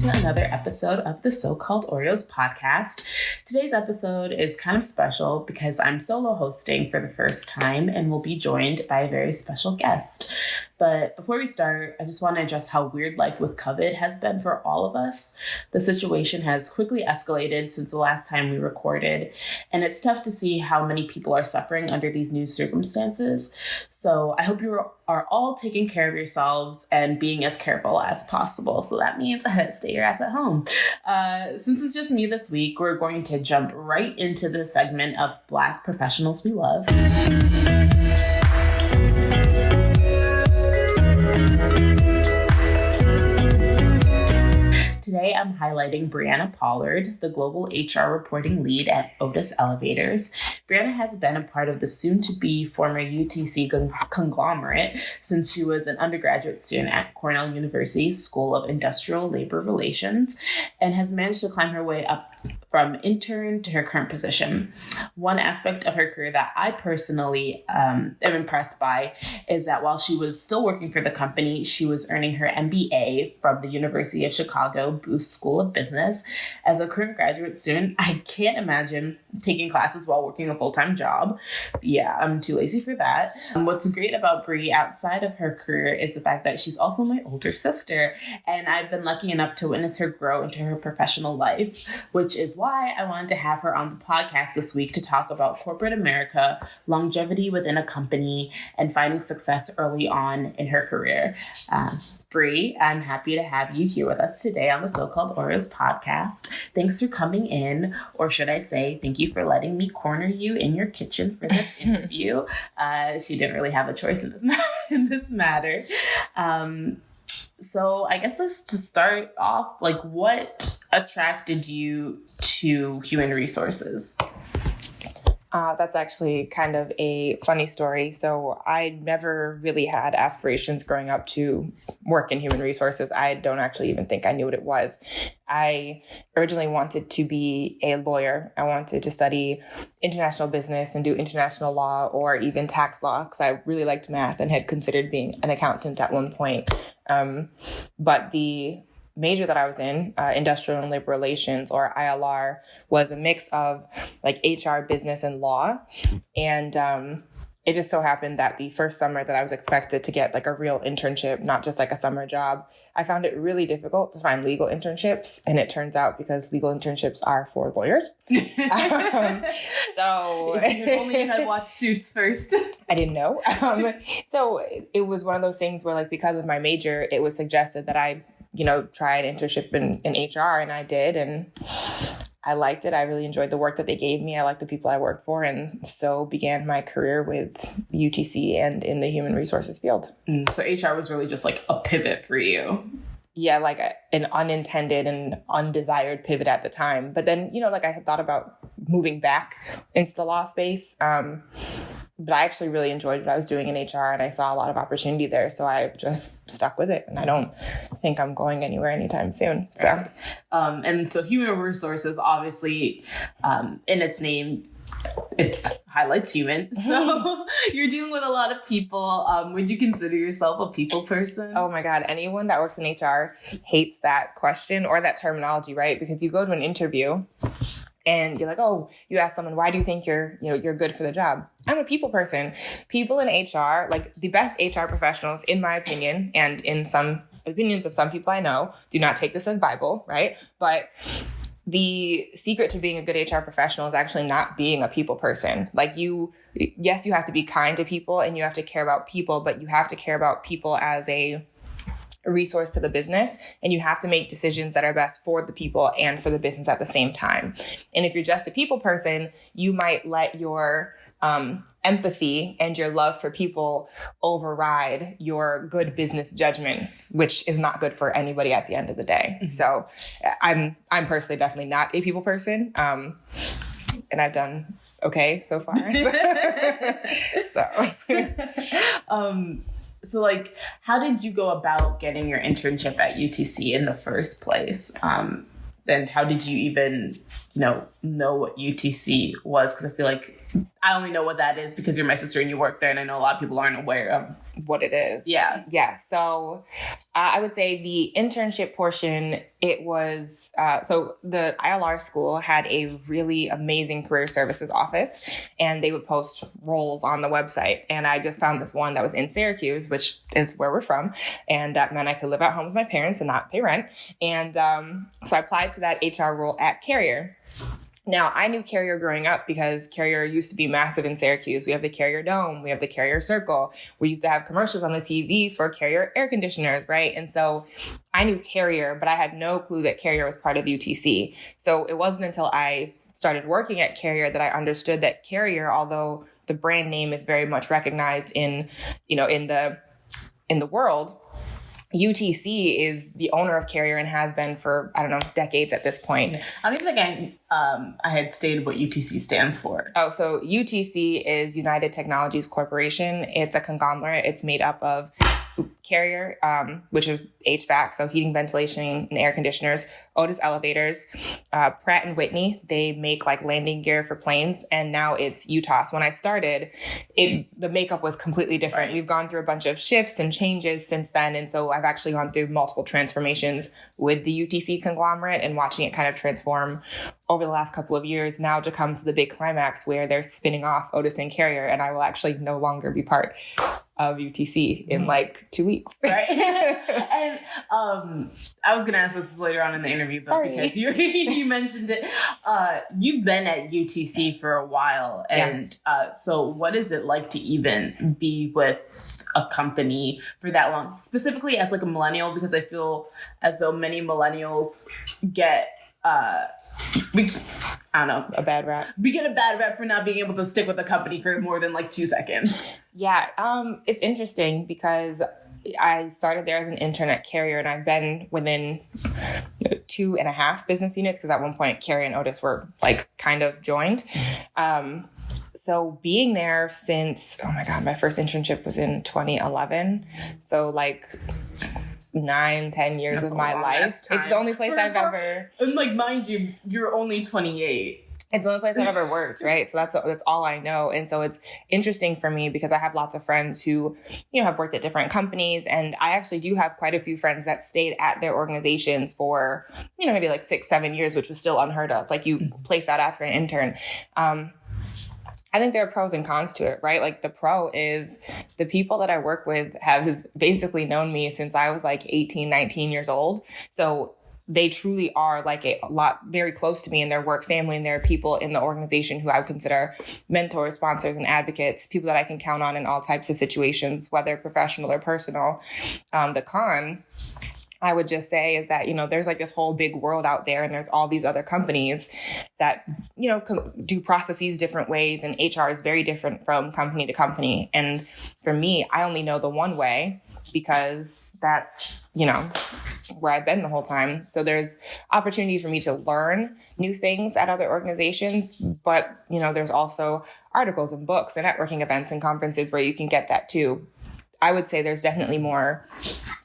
to another episode of the So-Called Oreos podcast. Today's episode is kind of special because I'm solo hosting for the first time and will be joined by a very special guest. But before we start, I just want to address how weird life with COVID has been for all of us. The situation has quickly escalated since the last time we recorded, and it's tough to see how many people are suffering under these new circumstances. So I hope you are all taking care of yourselves and being as careful as possible. So that means stay your ass at home. Since it's just me this week, we're going to jump right into the segment of Black professionals we love. Today, I'm highlighting Brianna Pollard, the global HR reporting lead at Otis Elevators. Brianna has been a part of the soon-to-be former UTC conglomerate since she was an undergraduate student at Cornell University's School of Industrial Labor Relations and has managed to climb her way up from intern to her current position. One aspect of her career that I personally am impressed by is that while she was still working for the company, she was earning her MBA from the University of Chicago Booth School of Business. As a current graduate student, I can't imagine taking classes while working a full-time job. Yeah, I'm too lazy for that. What's great about Bri outside of her career is the fact that she's also my older sister, and I've been lucky enough to witness her grow into her professional life, which is why I wanted to have her on the podcast this week to talk about corporate America, longevity within a company, and finding success early on in her career. Bri, I'm happy to have you here with us today on the So-Called Oreos podcast. Thanks for coming in, or should I say, thank you for letting me corner you in your kitchen for this interview. She didn't really have a choice in this matter. So I guess let's just start off, like, what attracted you to human resources? That's actually kind of a funny story. So I never really had aspirations growing up to work in human resources. I don't actually even think I knew what it was. I originally wanted to be a lawyer. I wanted to study international business and do international law or even tax law because I really liked math and had considered being an accountant at one point. But the major that I was in, industrial and labor relations, or ILR, was a mix of like HR, business, and law. And it just so happened that the first summer that I was expected to get like a real internship, not just like a summer job, I found it really difficult to find legal internships. And it turns out because legal internships are for lawyers. So if only you had watched Suits first. I didn't know. So it was one of those things where, like, because of my major, it was suggested that I try an internship in HR, and I did, and I liked it. I really enjoyed the work that they gave me. I liked the people I worked for, and so began my career with UTC and in the human resources field. So HR was really just like a pivot for you. Yeah, like an unintended and undesired pivot at the time. But then, I had thought about moving back into the law space. But I actually really enjoyed what I was doing in HR, and I saw a lot of opportunity there. So I just stuck with it, and I don't think I'm going anywhere anytime soon. So, and so human resources, obviously, in its name, it highlights human. So you're dealing with a lot of people. Would you consider yourself a people person? Oh my God. Anyone that works in HR hates that question or that terminology, right? Because you go to an interview and you're like, oh, you ask someone, why do you think you're good for the job? I'm a people person. People in HR, like the best HR professionals, in my opinion, and in some opinions of some people I know, do not take this as Bible, right? But the secret to being a good HR professional is actually not being a people person. Like yes, you have to be kind to people and you have to care about people, but you have to care about people as a resource to the business, and you have to make decisions that are best for the people and for the business at the same time. And if you're just a people person, you might let your empathy and your love for people override your good business judgment, which is not good for anybody at the end of the day. Mm-hmm. So I'm personally definitely not a people person. And I've done okay so far. So like, how did you go about getting your internship at UTC in the first place? And how did you even, know what UTC was? Because I feel like I only know what that is because you're my sister and you work there, and I know a lot of people aren't aware of what it is. Yeah. Yeah. So I would say the internship portion, it was, so the ILR school had a really amazing career services office, and they would post roles on the website. And I just found this one that was in Syracuse, which is where we're from. And that meant I could live at home with my parents and not pay rent. And so I applied to that HR role at Carrier. Now, I knew Carrier growing up because Carrier used to be massive in Syracuse. We have the Carrier Dome. We have the Carrier Circle. We used to have commercials on the TV for Carrier air conditioners, right? And so I knew Carrier, but I had no clue that Carrier was part of UTC. So it wasn't until I started working at Carrier that I understood that Carrier, although the brand name is very much recognized in the world, UTC is the owner of Carrier and has been for, decades at this point. I don't even think I had stated what UTC stands for. Oh, so UTC is United Technologies Corporation. It's a conglomerate. It's made up of Carrier, which is HVAC, so heating, ventilation, and air conditioners, Otis Elevators, Pratt and Whitney. They make like landing gear for planes, and now it's UTOS. When I started, the makeup was completely different. Right. We've gone through a bunch of shifts and changes since then, and so I've actually gone through multiple transformations with the UTC conglomerate and watching it kind of transform over the last couple of years now to come to the big climax where they're spinning off Otis and Carrier, and I will actually no longer be part of UTC in like 2 weeks. Right. And I was going to ask this later on in the interview, but because you mentioned it, you've been at UTC for a while. And so what is it like to even be with a company for that long, specifically as like a millennial? Because I feel as though many millennials get, I don't know, a bad rap. We get a bad rap for not being able to stick with a company for more than like 2 seconds. Yeah. It's interesting because I started there as an intern at Carrier, and I've been within 2.5 business units because at one point Carrier and Otis were like kind of joined. So being there since, my first internship was in 2011. So like 9-10 years of my life. Time. It's the only place I've ever. And like, mind you, you're only 28. It's the only place I've ever worked, right? So that's all I know. And so it's interesting for me because I have lots of friends who, have worked at different companies. And I actually do have quite a few friends that stayed at their organizations for, maybe like 6-7 years, which was still unheard of. Like you place out after an intern. I think there are pros and cons to it, right? Like the pro is the people that I work with have basically known me since I was like 18, 19 years old. So they truly are like a lot very close to me in their work family, and there are people in the organization who I would consider mentors, sponsors, and advocates, people that I can count on in all types of situations, whether professional or personal. The con, I would just say, is that, there's like this whole big world out there, and there's all these other companies that, do processes different ways, and HR is very different from company to company. And for me, I only know the one way because that's, where I've been the whole time. So there's opportunity for me to learn new things at other organizations, but, there's also articles and books and networking events and conferences where you can get that too. I would say there's definitely more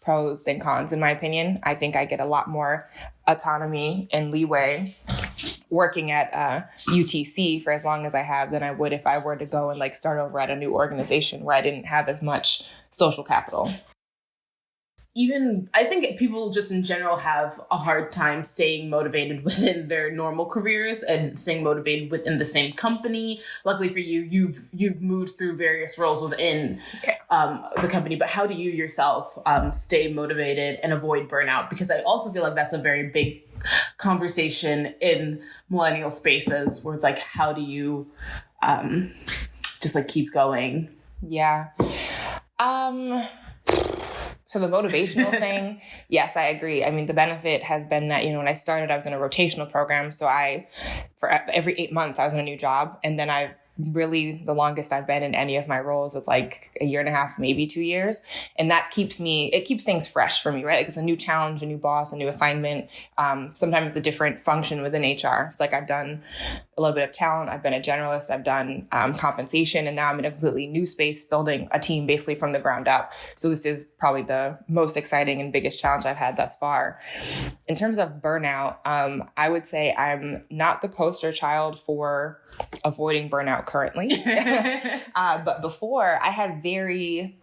pros than cons, in my opinion. I think I get a lot more autonomy and leeway working at UTC for as long as I have than I would if I were to go and like start over at a new organization where I didn't have as much social capital. I think people just in general have a hard time staying motivated within their normal careers and staying motivated within the same company. Luckily for you, you've moved through various roles within the company. But how do you yourself stay motivated and avoid burnout? Because I also feel like that's a very big conversation in millennial spaces where it's like, how do you just like keep going? Yeah. So the motivational thing, yes, I agree. I mean, the benefit has been that, when I started, I was in a rotational program. So for every 8 months, I was in a new job. And then the longest I've been in any of my roles is like 1.5 years, maybe 2 years. And that keeps things fresh for me, right? Like it's a new challenge, a new boss, a new assignment. Sometimes it's a different function within HR. It's like I've done a little bit of talent. I've been a generalist. I've done compensation, and now I'm in a completely new space building a team basically from the ground up. So this is probably the most exciting and biggest challenge I've had thus far. In terms of burnout, I would say I'm not the poster child for avoiding burnout currently. But before, I had very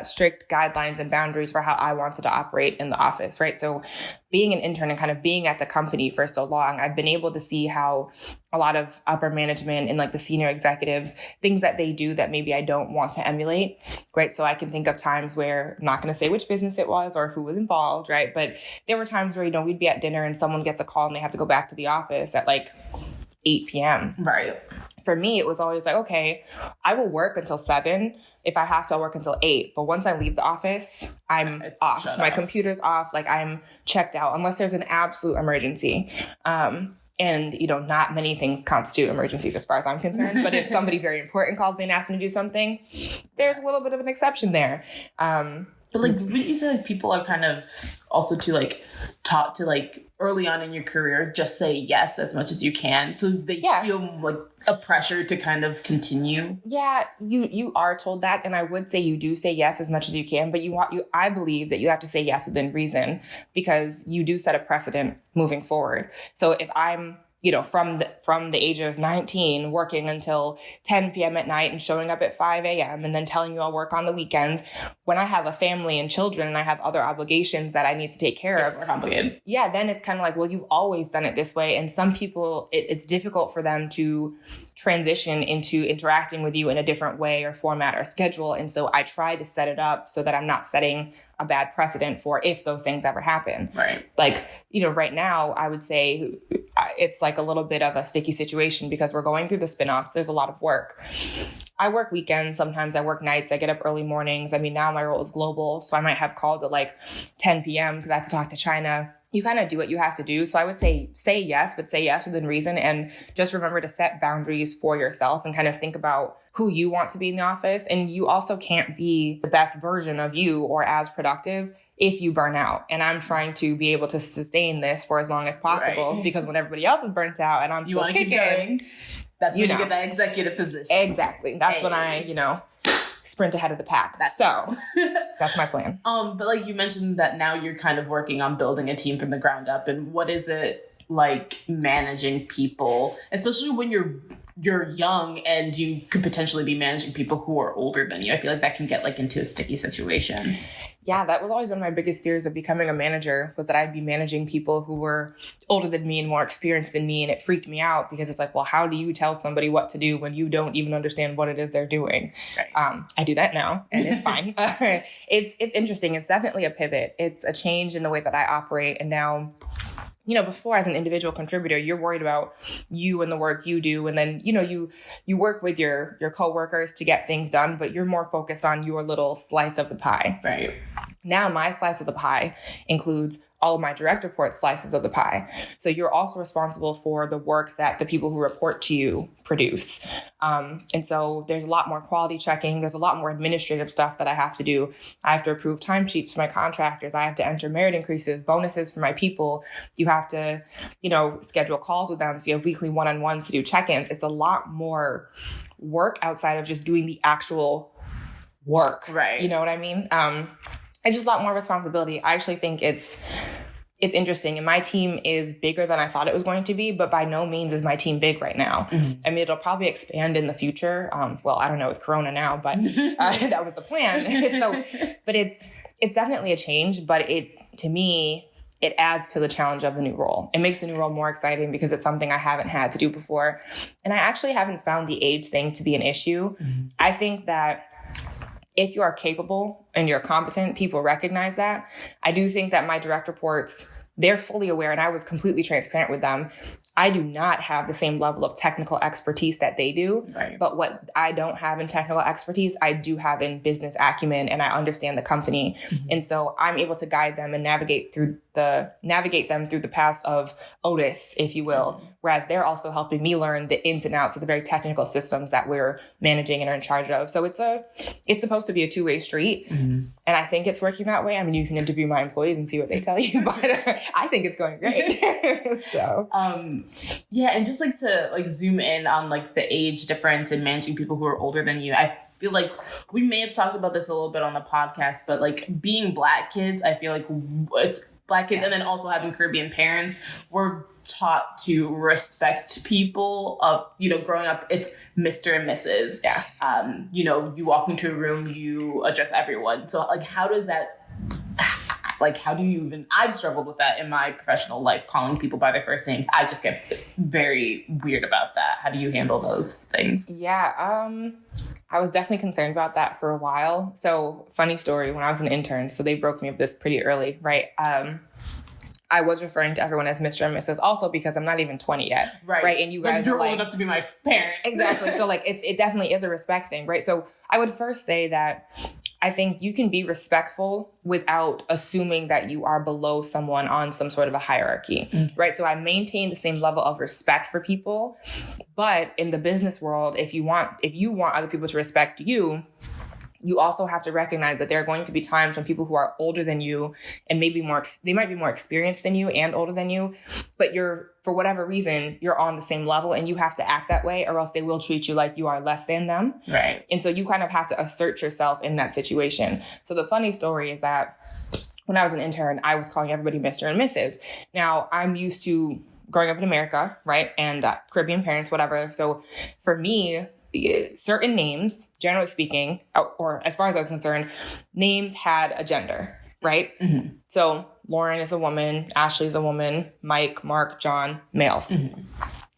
strict guidelines and boundaries for how I wanted to operate in the office, right? So being an intern and kind of being at the company for so long, I've been able to see how a lot of upper management and like the senior executives, things that they do that maybe I don't want to emulate, right? So I can think of times where, I'm not going to say which business it was or who was involved, right? But there were times where, we'd be at dinner and someone gets a call and they have to go back to the office at like 8 p.m. Right. For me, it was always like, okay, I will work until 7. If I have to, I'll work until 8. But once I leave the office, it's off. My computer's off. Like I'm checked out unless there's an absolute emergency. And, not many things constitute emergencies as far as I'm concerned. But if somebody very important calls me and asks me to do something, there's a little bit of an exception there. But like, wouldn't you say like people are kind of also taught to early on in your career, just say yes as much as you can. So they feel like a pressure to kind of continue. Yeah, you are told that. And I would say you do say yes as much as you can, but I believe that you have to say yes within reason because you do set a precedent moving forward. So if I'm from the age of 19, working until 10 p.m. at night and showing up at 5 a.m. and then telling you I'll work on the weekends. When I have a family and children and I have other obligations that I need to take care of. It's more complicated. Yeah, then it's kind of like, well, you've always done it this way. And some people, it's difficult for them to transition into interacting with you in a different way or format or schedule. And so I try to set it up so that I'm not setting a bad precedent for if those things ever happen. Right. Like, right now, I would say it's like a little bit of a sticky situation because we're going through the spinoffs. There's a lot of work. I work weekends. Sometimes I work nights. I get up early mornings. I mean, now my role is global. So I might have calls at like 10 p.m. because I have to talk to China. You kind of do what you have to do. So I would say yes, but say yes within reason. And just remember to set boundaries for yourself and kind of think about who you want to be in the office. And you also can't be the best version of you or as productive if you burn out. And I'm trying to be able to sustain this for as long as possible because when everybody else is burnt out and I'm still kicking, that's when you get that executive position. Exactly. That's when I, sprint ahead of the pack. So that's my plan. But like you mentioned that now you're kind of working on building a team from the ground up. And what is it like managing people, especially when you're young and you could potentially be managing people who are older than you? I feel like that can get like into a sticky situation. Yeah, that was always one of my biggest fears of becoming a manager was that I'd be managing people who were older than me and more experienced than me. And it freaked me out because it's like, well, how do you tell somebody what to do when you don't even understand what it is they're doing? Right. I do that now and it's fine. It's interesting. It's definitely a pivot. It's a change in the way that I operate. And now, before as an individual contributor, you're worried about you and the work you do. And then, you work with your coworkers to get things done, but you're more focused on your little slice of the pie. Right. Now my slice of the pie includes all of my direct report slices of the pie. So you're also responsible for the work that the people who report to you produce. And so there's a lot more quality checking. There's a lot more administrative stuff that I have to do. I have to approve timesheets for my contractors. I have to enter merit increases, bonuses for my people. You have to, schedule calls with them. So you have weekly one-on-ones to do check-ins. It's a lot more work outside of just doing the actual work. Right. You know what I mean? It's just a lot more responsibility. I actually think it's interesting. And my team is bigger than I thought it was going to be, but by no means is my team big right now. Mm-hmm. I mean, it'll probably expand in the future. Well, I don't know with Corona now, but that was the plan. But it's definitely a change, but to me, it adds to the challenge of the new role. It makes the new role more exciting because it's something I haven't had to do before. And I actually haven't found the age thing to be an issue. Mm-hmm. I think that if you are capable and you're competent, people recognize that. I do think that my direct reports, they're fully aware, and I was completely transparent with them. I do not have the same level of technical expertise that they do. Right. But what I don't have in technical expertise, I do have in business acumen, and I understand the company. Mm-hmm. And so I'm able to guide them and navigate them through the paths of Otis, if you will. Mm-hmm. Whereas they're also helping me learn the ins and outs of the very technical systems that we're managing and are in charge of. So it's supposed to be a two-way street. Mm-hmm. And I think it's working that way. I mean, you can interview my employees and see what they tell you, but I think it's going great. So, Yeah, and just like to like zoom in on like the age difference in managing people who are older than you. I feel like we may have talked about this a little bit on the podcast, but like being Black kids, I feel like it's Black kids, and then also having Caribbean parents, we're taught to respect people of, growing up, it's Mr. and Mrs. Yes. You walk into a room, you address everyone. So like, how does that, like, how do you even, I've struggled with that in my professional life, calling people by their first names. I just get very weird about that. How do you handle those things? Yeah. I was definitely concerned about that for a while. So funny story, when I was an intern, so they broke me of this pretty early, right? I was referring to everyone as Mr. and Mrs. also because I'm not even 20 yet. Right. And you guys you're are like, old enough to be my parents. Exactly. So like, it definitely is a respect thing, right? So I would first say that I think you can be respectful without assuming that you are below someone on some sort of a hierarchy, right? So I maintain the same level of respect for people, but in the business world, if you want other people to respect you, you also have to recognize that there are going to be times when people who are older than you and maybe they might be more experienced than you and older than you, but for whatever reason, you're on the same level and you have to act that way or else they will treat you like you are less than them. Right. And so you kind of have to assert yourself in that situation. So the funny story is that when I was an intern, I was calling everybody Mr. and Mrs. Now I'm used to growing up in America, right? And Caribbean parents, whatever. So for me, certain names, generally speaking, or as far as I was concerned, names had a gender, right? Mm-hmm. So Lauren is a woman, Ashley is a woman, Mike, Mark, John, males. Mm-hmm.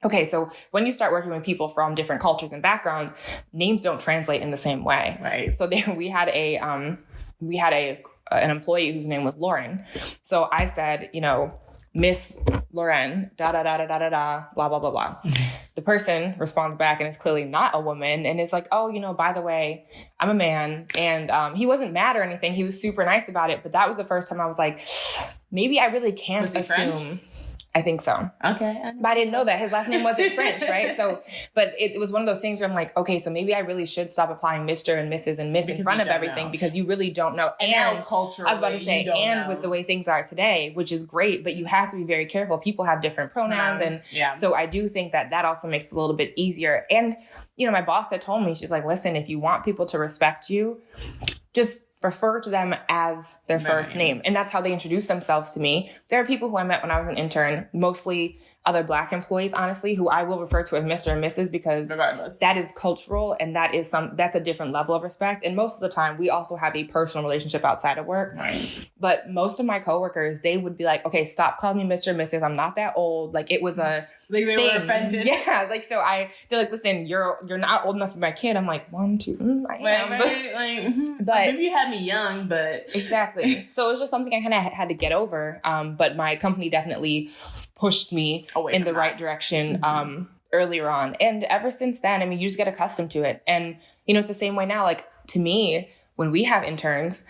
Okay, so when you start working with people from different cultures and backgrounds, names don't translate in the same way. Right. So we had an employee whose name was Lauren. So I said, Miss Lauren, da da da da da da da, blah blah blah blah. The person responds back and is clearly not a woman and is like, oh, by the way, I'm a man. And he wasn't mad or anything. He was super nice about it. But that was the first time I was like, maybe I really can't assume. French? I think so. Okay. But I didn't know that. His last name wasn't French, right? So, but it was one of those things where I'm like, okay, so maybe I really should stop applying Mr. and Mrs. and Miss in front of everything because you really don't know. And culturally, I was about to say, and with the way things are today, which is great, but you have to be very careful. People have different pronouns. And so I do think that also makes it a little bit easier. And, my boss had told me, she's like, listen, if you want people to respect you, just refer to them as their first name. And that's how they introduce themselves to me. There are people who I met when I was an intern, mostly other Black employees, honestly, who I will refer to as Mr. and Mrs. because that is cultural and that's a different level of respect. And most of the time we also have a personal relationship outside of work. Right. But most of my coworkers, they would be like, okay, stop calling me Mr. and Mrs. I'm not that old. Like it was a they were offended. Yeah. Like, so they're like, listen, you're not old enough to be my kid. I'm like, 1, 2, I am. But maybe you had me young, but exactly. So it was just something I kind of had to get over. But my company definitely pushed me in the right direction earlier on. And ever since then, you just get accustomed to it. And, it's the same way now. Like, to me, when we have interns,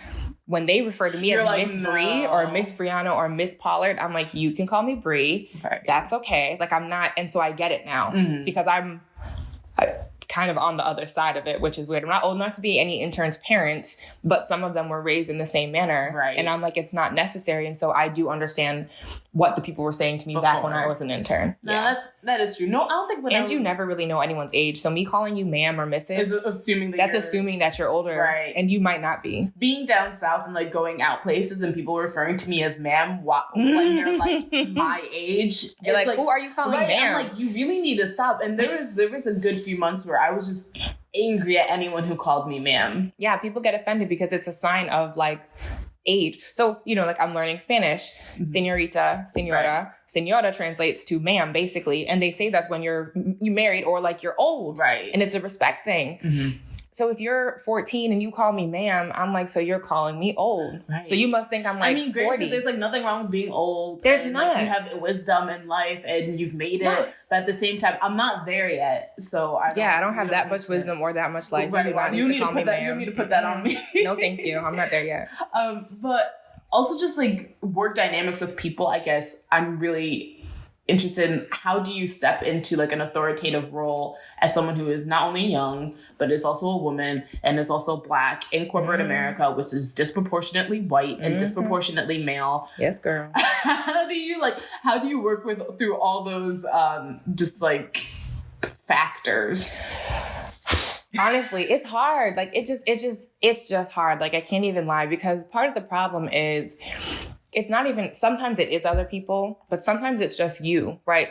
when they refer to me You're as like, Miss Bree or Miss Brianna or Miss Pollard, I'm like, you can call me Bree. Right. That's okay. Like, I'm not. And so I get it now because I'm kind of on the other side of it, which is weird. I'm not old enough to be any intern's parent, but some of them were raised in the same manner. Right. And I'm like, it's not necessary. And so I do understand what the people were saying to me back when I was an intern. No, that is true. No, I don't think you never really know anyone's age. So me calling you ma'am or Mrs. is assuming that you're older. Right. And you might not be. Being down south and like going out places and people referring to me as ma'am when you're like my age. You're like, who are you calling ma'am? I'm like, you really need to stop. And there was a good few months where I was just angry at anyone who called me ma'am. Yeah, people get offended because it's a sign of like age. So, like I'm learning Spanish, señorita, señora. Right. Señora translates to ma'am, basically. And they say that's when you married or like you're old. Right. And it's a respect thing. Mm-hmm. So if you're 14 and you call me ma'am, I'm like, so you're calling me old. Right. So you must think I'm like 40. Granted, there's like nothing wrong with being old. There's not. Like, you have wisdom in life and you've made it. But at the same time, I'm not there yet. So I don't have that much wisdom or that much life. Right. You need to put that. You need to put that on me. No, thank you. I'm not there yet. But also just like work dynamics with people, I guess I'm really interested in how do you step into like an authoritative role as someone who is not only young, but is also a woman and is also Black in corporate America, which is disproportionately white and disproportionately male. Yes, girl. How do you work through all those just like factors? Honestly, it's hard. Like it's just hard. Like I can't even lie, because part of the problem is it's not even, sometimes it is other people, but sometimes it's just you, right?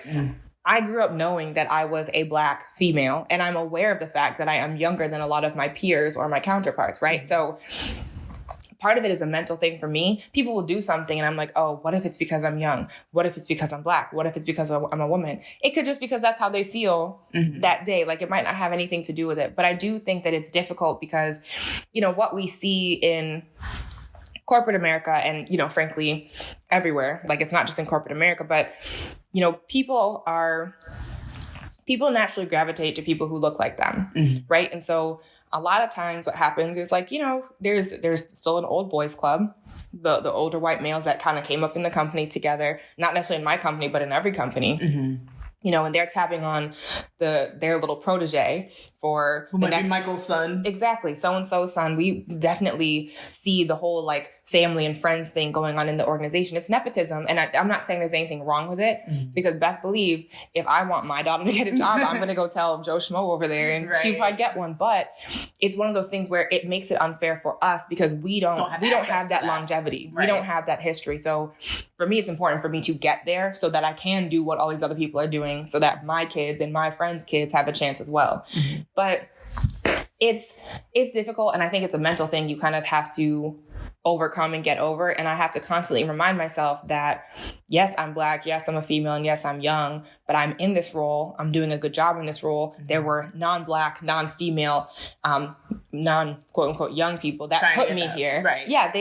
I grew up knowing that I was a Black female, and I'm aware of the fact that I am younger than a lot of my peers or my counterparts, right? So part of it is a mental thing for me. People will do something and I'm like, oh, what if it's because I'm young? What if it's because I'm Black? What if it's because I'm a woman? It could just because that's how they feel that day. Like it might not have anything to do with it. But I do think that it's difficult because, you know, what we see in corporate America and, you know, frankly, everywhere, like it's not just in corporate America, but, you know, people naturally gravitate to people who look like them, right? And so a lot of times what happens is like, you know, there's still an old boys club, the older white males that kind of came up in the company together, not necessarily in my company, but in every company. You know, and they're tapping on their little protege for who might be Michael's son. Exactly. So-and-so's son. We definitely see the whole like family and friends thing going on in the organization. It's nepotism. And I'm not saying there's anything wrong with it because best believe if I want my daughter to get a job, I'm going to go tell Joe Schmo over there and she'll probably get one. But it's one of those things where it makes it unfair for us because we don't have that longevity. Right. We don't have that history. So for me, it's important for me to get there so that I can do what all these other people are doing so that my kids and my friends' kids have a chance as well. But it's difficult. And I think it's a mental thing you kind of have to overcome and get over. And I have to constantly remind myself that, yes, I'm Black. Yes, I'm a female. And yes, I'm young, but I'm in this role. I'm doing a good job in this role. There were non-Black, non-female, non-quote unquote young people that put me here. Right. Yeah.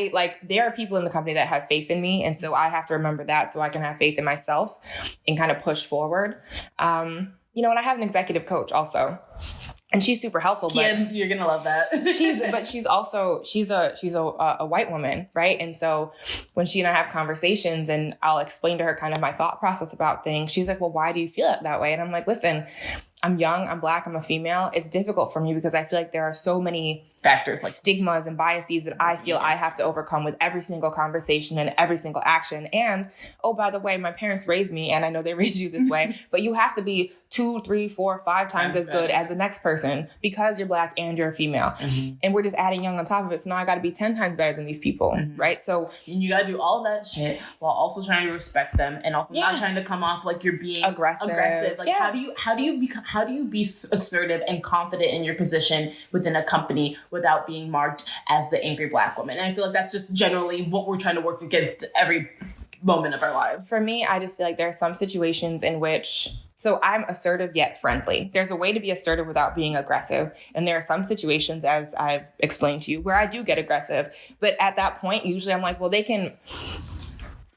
There are people in the company that have faith in me. And so I have to remember that so I can have faith in myself and kind of push forward. You know, and I have an executive coach also. And she's super helpful. But you're gonna love that. she's a white woman, right? And so when she and I have conversations and I'll explain to her kind of my thought process about things, she's like, well, why do you feel it that way? And I'm like, listen, I'm young, I'm Black, I'm a female. It's difficult for me because I feel like there are so many factors, like stigmas and biases that I feel I have to overcome with every single conversation and every single action. And, oh, by the way, my parents raised me and I know they raised you this way, but you have to be 2, 3, 4, 5 times as good as the next person because you're Black and you're a female. And we're just adding young on top of it. So now I got to be 10 times better than these people, right? So you got to do all that shit while also trying to respect them and also not trying to come off like you're being aggressive. Like how do you be assertive and confident in your position within a company without being marked as the angry Black woman? And I feel like that's just generally what we're trying to work against every moment of our lives. For me, I just feel like there are some situations in which, so I'm assertive yet friendly. There's a way to be assertive without being aggressive. And there are some situations, as I've explained to you, where I do get aggressive. But at that point, usually I'm like, well,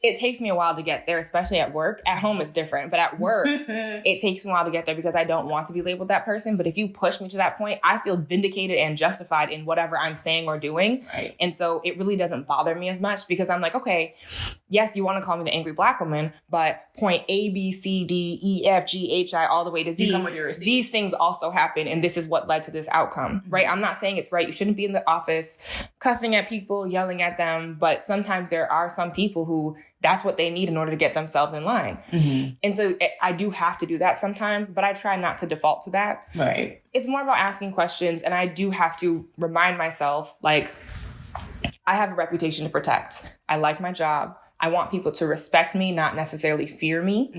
it takes me a while to get there, especially at work. At home, it's different. But at work, it takes me a while to get there because I don't want to be labeled that person. But if you push me to that point, I feel vindicated and justified in whatever I'm saying or doing. Right. And so it really doesn't bother me as much because I'm like, okay, yes, you want to call me the angry Black woman, but point A, B, C, D, E, F, G, H, I, all the way to Z, these things also happen. And this is what led to this outcome, right? I'm not saying it's right. You shouldn't be in the office cussing at people, yelling at them. But sometimes there are some people who that's what they need in order to get themselves in line. And so I do have to do that sometimes, but I try not to default to that. Right. It's more about asking questions. And I do have to remind myself, like, I have a reputation to protect. I like my job. I want people to respect me, not necessarily fear me.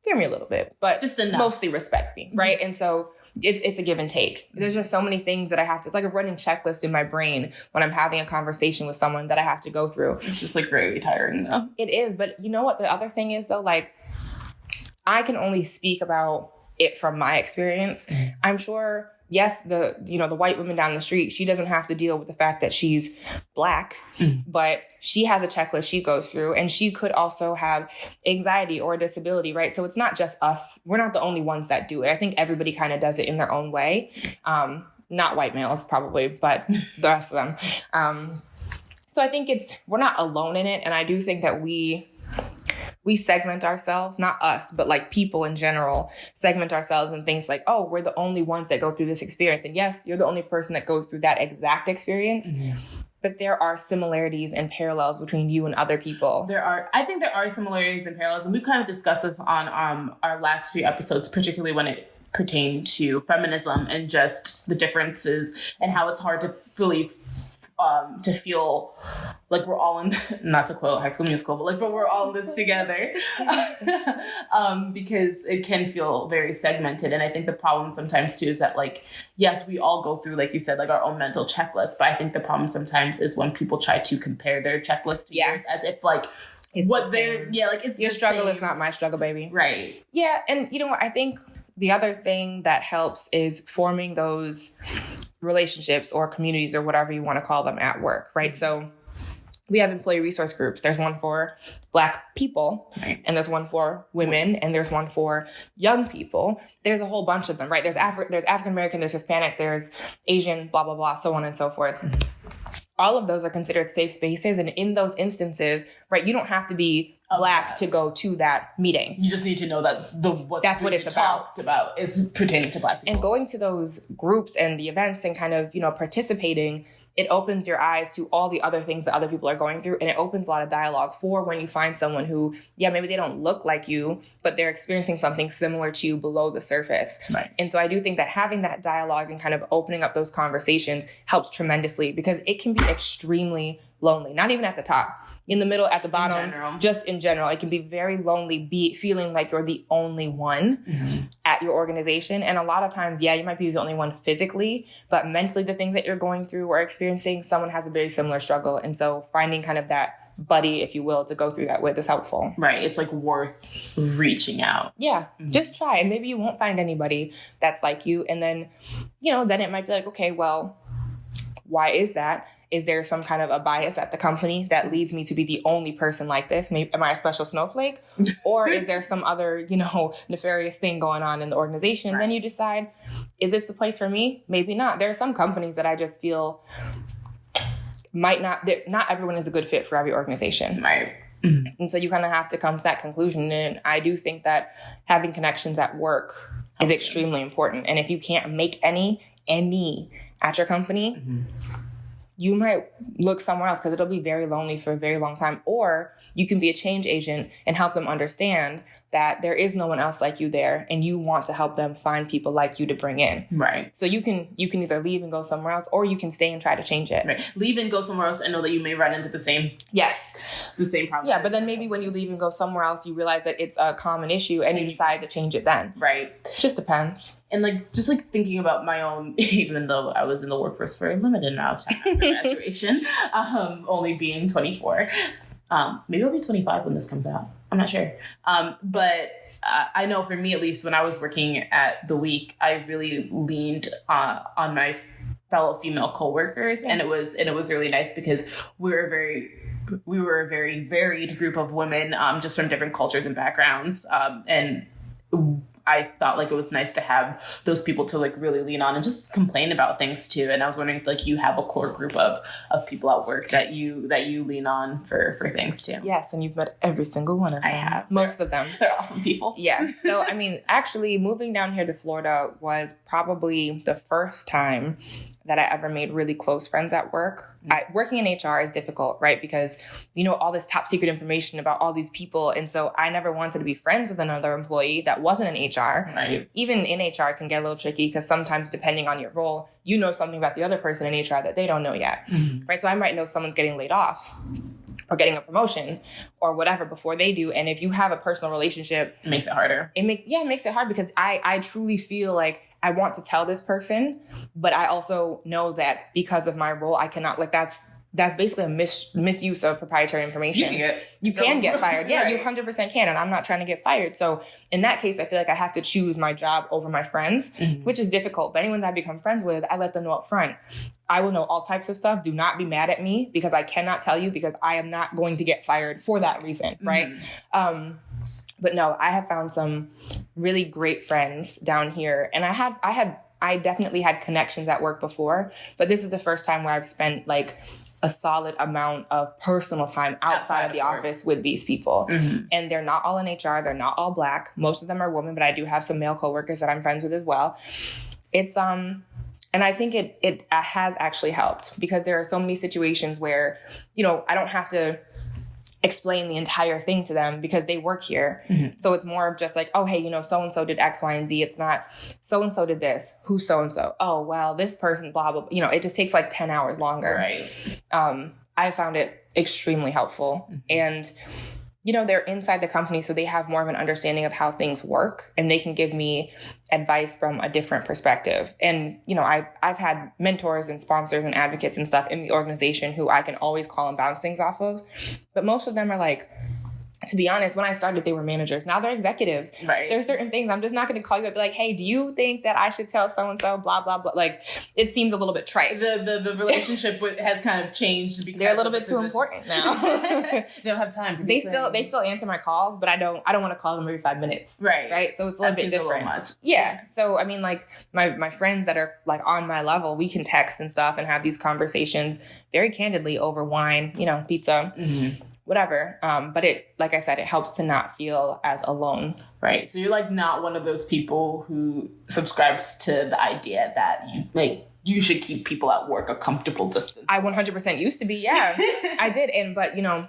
Fear me a little bit, but just mostly respect me. Right. And so it's a give and take. There's just so many things that I have to, it's like a running checklist in my brain when I'm having a conversation with someone that I have to go through. It's just like very tiring though. It is. But you know what the other thing is though? Like I can only speak about it from my experience. I'm sure, yes, the white woman down the street, she doesn't have to deal with the fact that she's Black, but she has a checklist she goes through and she could also have anxiety or a disability, right? So it's not just us. We're not the only ones that do it. I think everybody kind of does it in their own way. Not white males probably, but the rest of them. So I think we're not alone in it. And I do think that we we segment ourselves, not us, but like people in general, segment ourselves and things like, oh, we're the only ones that go through this experience. And yes, you're the only person that goes through that exact experience. Mm-hmm. But there are similarities and parallels between you and other people. I think there are similarities and parallels. And we've kind of discussed this on our last few episodes, particularly when it pertained to feminism and just the differences and how it's hard to really to feel like we're all in, not to quote High School Musical, but we're all in this together. Because it can feel very segmented. And I think the problem sometimes too is that, like, yes, we all go through, like you said, like our own mental checklist. But I think the problem sometimes is when people try to compare their checklist to yours, as if like it's what they're, like it's your struggle same. Is not my struggle, baby. Right. Yeah. And you know what? I think the other thing that helps is forming those relationships or communities or whatever you want to call them at work, right? So we have employee resource groups. There's one for Black people, right, and there's one for women, and there's one for young people. There's a whole bunch of them, right? There's African American, there's Hispanic, there's Asian, blah, blah, blah, so on and so forth. All of those are considered safe spaces. And in those instances, right, you don't have to be Black to go to that meeting. You just need to know that that's what it's talked about is pertaining to Black people. And going to those groups and the events and kind of, participating, it opens your eyes to all the other things that other people are going through. And it opens a lot of dialogue for when you find someone who, maybe they don't look like you, but they're experiencing something similar to you below the surface. Right. And so I do think that having that dialogue and kind of opening up those conversations helps tremendously, because it can be extremely lonely, not even at the top. In the middle, at the bottom, just in general, it can be very lonely, feeling like you're the only one at your organization. And a lot of times, you might be the only one physically, but mentally, the things that you're going through or experiencing, someone has a very similar struggle. And so finding kind of that buddy, if you will, to go through that with is helpful. Right. It's like worth reaching out. Yeah. Just try. And maybe you won't find anybody that's like you. And then, then it might be like, okay, well, why is that? Is there some kind of a bias at the company that leads me to be the only person like this? Maybe, am I a special snowflake? Or is there some other, nefarious thing going on in the organization? Right. And then you decide, is this the place for me? Maybe not. There are some companies that I just feel not everyone is a good fit for every organization. Right. And so you kind of have to come to that conclusion. And I do think that having connections at work is extremely important. And if you can't make any at your company, you might look somewhere else because it'll be very lonely for a very long time. Or you can be a change agent and help them understand that there is no one else like you there, and you want to help them find people like you to bring in. Right. So you can either leave and go somewhere else, or you can stay and try to change it. Right. Leave and go somewhere else and know that you may run into the same problem. Yeah, but then maybe when you leave and go somewhere else, you realize that it's a common issue and you decide to change it then. Right. Just depends. And just thinking about my own, even though I was in the workforce for a limited amount of time after graduation, only being 24. Maybe I'll be 25 when this comes out. I'm not sure. But I know for me, at least, when I was working at The Week, I really leaned on my fellow female coworkers. Yeah. And it was really nice because we were a very varied group of women, just from different cultures and backgrounds. And I thought it was nice to have those people to really lean on and just complain about things too. And I was wondering if you have a core group of people at work that you lean on for things too. Yes. And you've met every single one of them. I have. Most of them. They're awesome people. Yeah. So, actually moving down here to Florida was probably the first time that I ever made really close friends at work. Working in HR is difficult, right? Because all this top secret information about all these people. And so I never wanted to be friends with another employee that wasn't in HR. Right. Even in HR can get a little tricky because sometimes depending on your role, you know something about the other person in HR that they don't know yet. Mm-hmm. Right. So I might know someone's getting laid off or getting a promotion or whatever before they do. And if you have a personal relationship, it makes it harder. It makes it hard because I truly feel like I want to tell this person, but I also know that because of my role, I cannot, that's basically a misuse of proprietary information. You can get fired. Yeah, you 100% can. And I'm not trying to get fired. So in that case, I feel like I have to choose my job over my friends, which is difficult. But anyone that I become friends with, I let them know up front. I will know all types of stuff. Do not be mad at me because I cannot tell you because I am not going to get fired for that reason. Right. But no, I have found some really great friends down here. And I definitely had connections at work before, but this is the first time where I've spent a solid amount of personal time outside of the office with these people. And they're not all in HR. They're not all Black. Most of them are women, but I do have some male coworkers that I'm friends with as well. It's, and I think it has actually helped because there are so many situations where, you know, I don't have to explain the entire thing to them because they work here. So it's more of just like, oh, hey, you know, so-and-so did X, Y, and Z. It's not so-and-so did this. Who's so-and-so? Oh, well, this person, blah, blah, blah. You know, it just takes like 10 hours longer. Right. I found it extremely helpful. And, you know, they're inside the company, so they have more of an understanding of how things work, and they can give me advice from a different perspective. And, you know, I've had mentors and sponsors and advocates and stuff in the organization who I can always call and bounce things off of. But most of them are like, to be honest, when I started, they were managers. Now they're executives. Right. There's certain things I'm just not going to call you up and be like, hey, do you think that I should tell so-and-so, blah, blah, blah. Like, it seems a little bit trite. The relationship has kind of changed. Because they're a little bit too important now. They don't have time. They still answer my calls, but I don't want to call them every 5 minutes. Right. Right. So it's a little bit different. A little much. Yeah. So, I mean, like my friends that are like on my level, we can text and stuff and have these conversations very candidly over wine, you know, pizza. Whatever. But it, like I said, it helps to not feel as alone. Right. So you're like not one of those people who subscribes to the idea that you should keep people at work a comfortable distance. I 100% used to be. Yeah, I did. But, you know,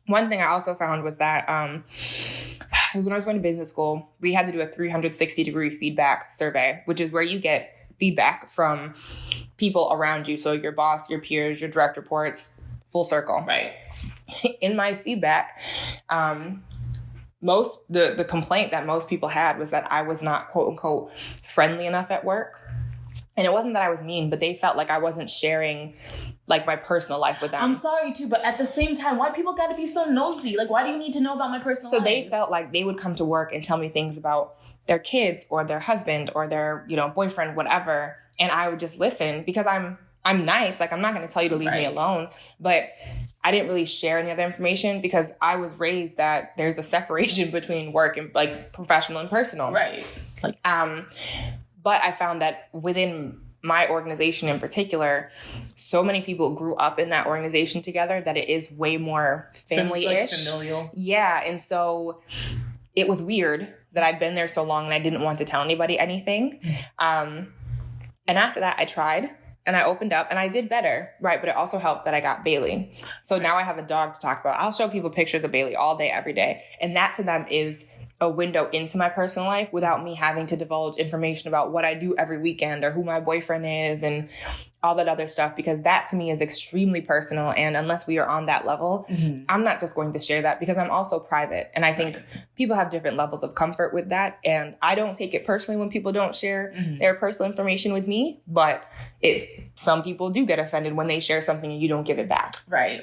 one thing I also found was that, it was when I was going to business school, we had to do a 360-degree feedback survey, which is where you get feedback from people around you. So your boss, your peers, your direct reports, full circle. Right. In my feedback, the complaint that most people had was that I was not, quote unquote, friendly enough at work. And it wasn't that I was mean, but they felt like I wasn't sharing like my personal life with them. I'm sorry too, but at the same time, why people got to be so nosy? Like, why do you need to know about my personal life? So they felt like they would come to work and tell me things about their kids or their husband or their, you know, boyfriend, whatever. And I would just listen because I'm nice. Like, I'm not going to tell you to leave me alone, but I didn't really share any other information because I was raised that there's a separation between work and like professional and personal. Right. Like, but I found that within my organization in particular, so many people grew up in that organization together that it is way more family-ish. Like familial. Yeah. And so it was weird that I'd been there so long and I didn't want to tell anybody anything. And after that, I tried. And I opened up and I did better, right? But it also helped that I got Bailey. So now I have a dog to talk about. I'll show people pictures of Bailey all day, every day. And that to them is a window into my personal life without me having to divulge information about what I do every weekend or who my boyfriend is and all that other stuff, because that to me is extremely personal. And unless we are on that level, I'm not just going to share that because I'm also private. And I think people have different levels of comfort with that. And I don't take it personally when people don't share their personal information with me, but some people do get offended when they share something and you don't give it back. Right.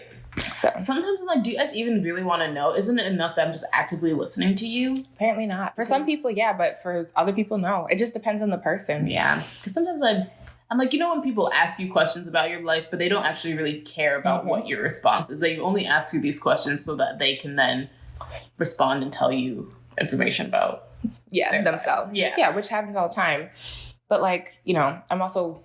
So sometimes I'm like, do you guys even really want to know? Isn't it enough that I'm just actively listening to you? Apparently not. For some people, yeah, but for other people, no. It just depends on the person. Yeah. Because sometimes I'm like, you know, when people ask you questions about your life, but they don't actually really care about what your response is. They only ask you these questions so that they can then respond and tell you information about themselves. Lives. Yeah, which happens all the time. But like, you know, I'm also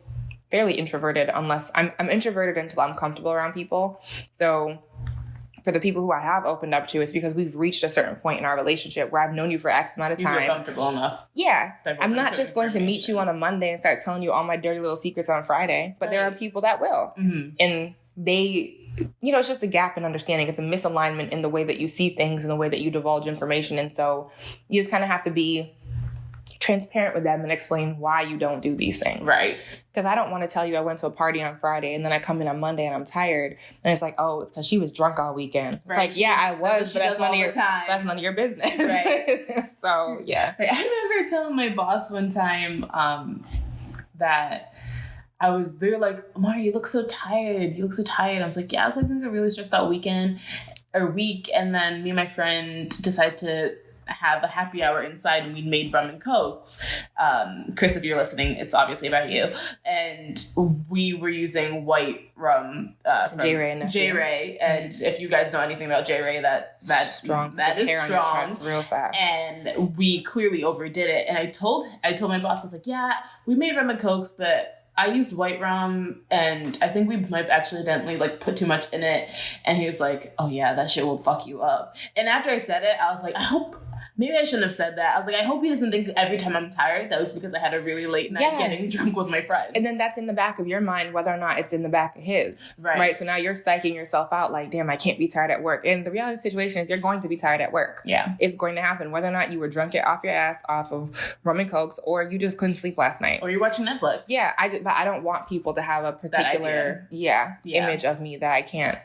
fairly introverted unless I'm introverted until I'm comfortable around people. So for the people who I have opened up to, it's because we've reached a certain point in our relationship where I've known you for X amount of time. You feel comfortable enough. Yeah. I'm not just going to meet you on a Monday and start telling you all my dirty little secrets on Friday, but there are people that will. And they, you know, it's just a gap in understanding. It's a misalignment in the way that you see things and the way that you divulge information. And so you just kind of have to be transparent with them and explain why you don't do these things. Right. Because I don't want to tell you I went to a party on Friday and then I come in on Monday and I'm tired. And it's like, oh, it's because she was drunk all weekend. Right. It's like, yeah, I was, but that's none of your business. Right. So, yeah. Right. I remember telling my boss one time that I was there like, Amari, you look so tired. You look so tired. I was like, yeah, I was like, a really stressed out week. And then me and my friend decided to have a happy hour inside and we made rum and cokes. Chris, if you're listening, it's obviously about you. And we were using white rum from J Ray. And if you guys know anything about J Ray, that's strong. That is strong. On your chest real fast. And we clearly overdid it. And I told my boss, I was like, yeah, we made rum and cokes, but I used white rum, and I think we might accidentally like put too much in it. And he was like, "Oh yeah, that shit will fuck you up." And after I said it, I was like, I hope. Maybe I shouldn't have said that. I was like, I hope he doesn't think every time I'm tired, that was because I had a really late night getting drunk with my friends. And then that's in the back of your mind, whether or not it's in the back of his. Right? So now you're psyching yourself out like, damn, I can't be tired at work. And the reality of the situation is you're going to be tired at work. Yeah. It's going to happen, whether or not you were drunk it off your ass off of rum and cokes, or you just couldn't sleep last night. Or you're watching Netflix. Yeah. But I don't want people to have a particular image of me that I can't,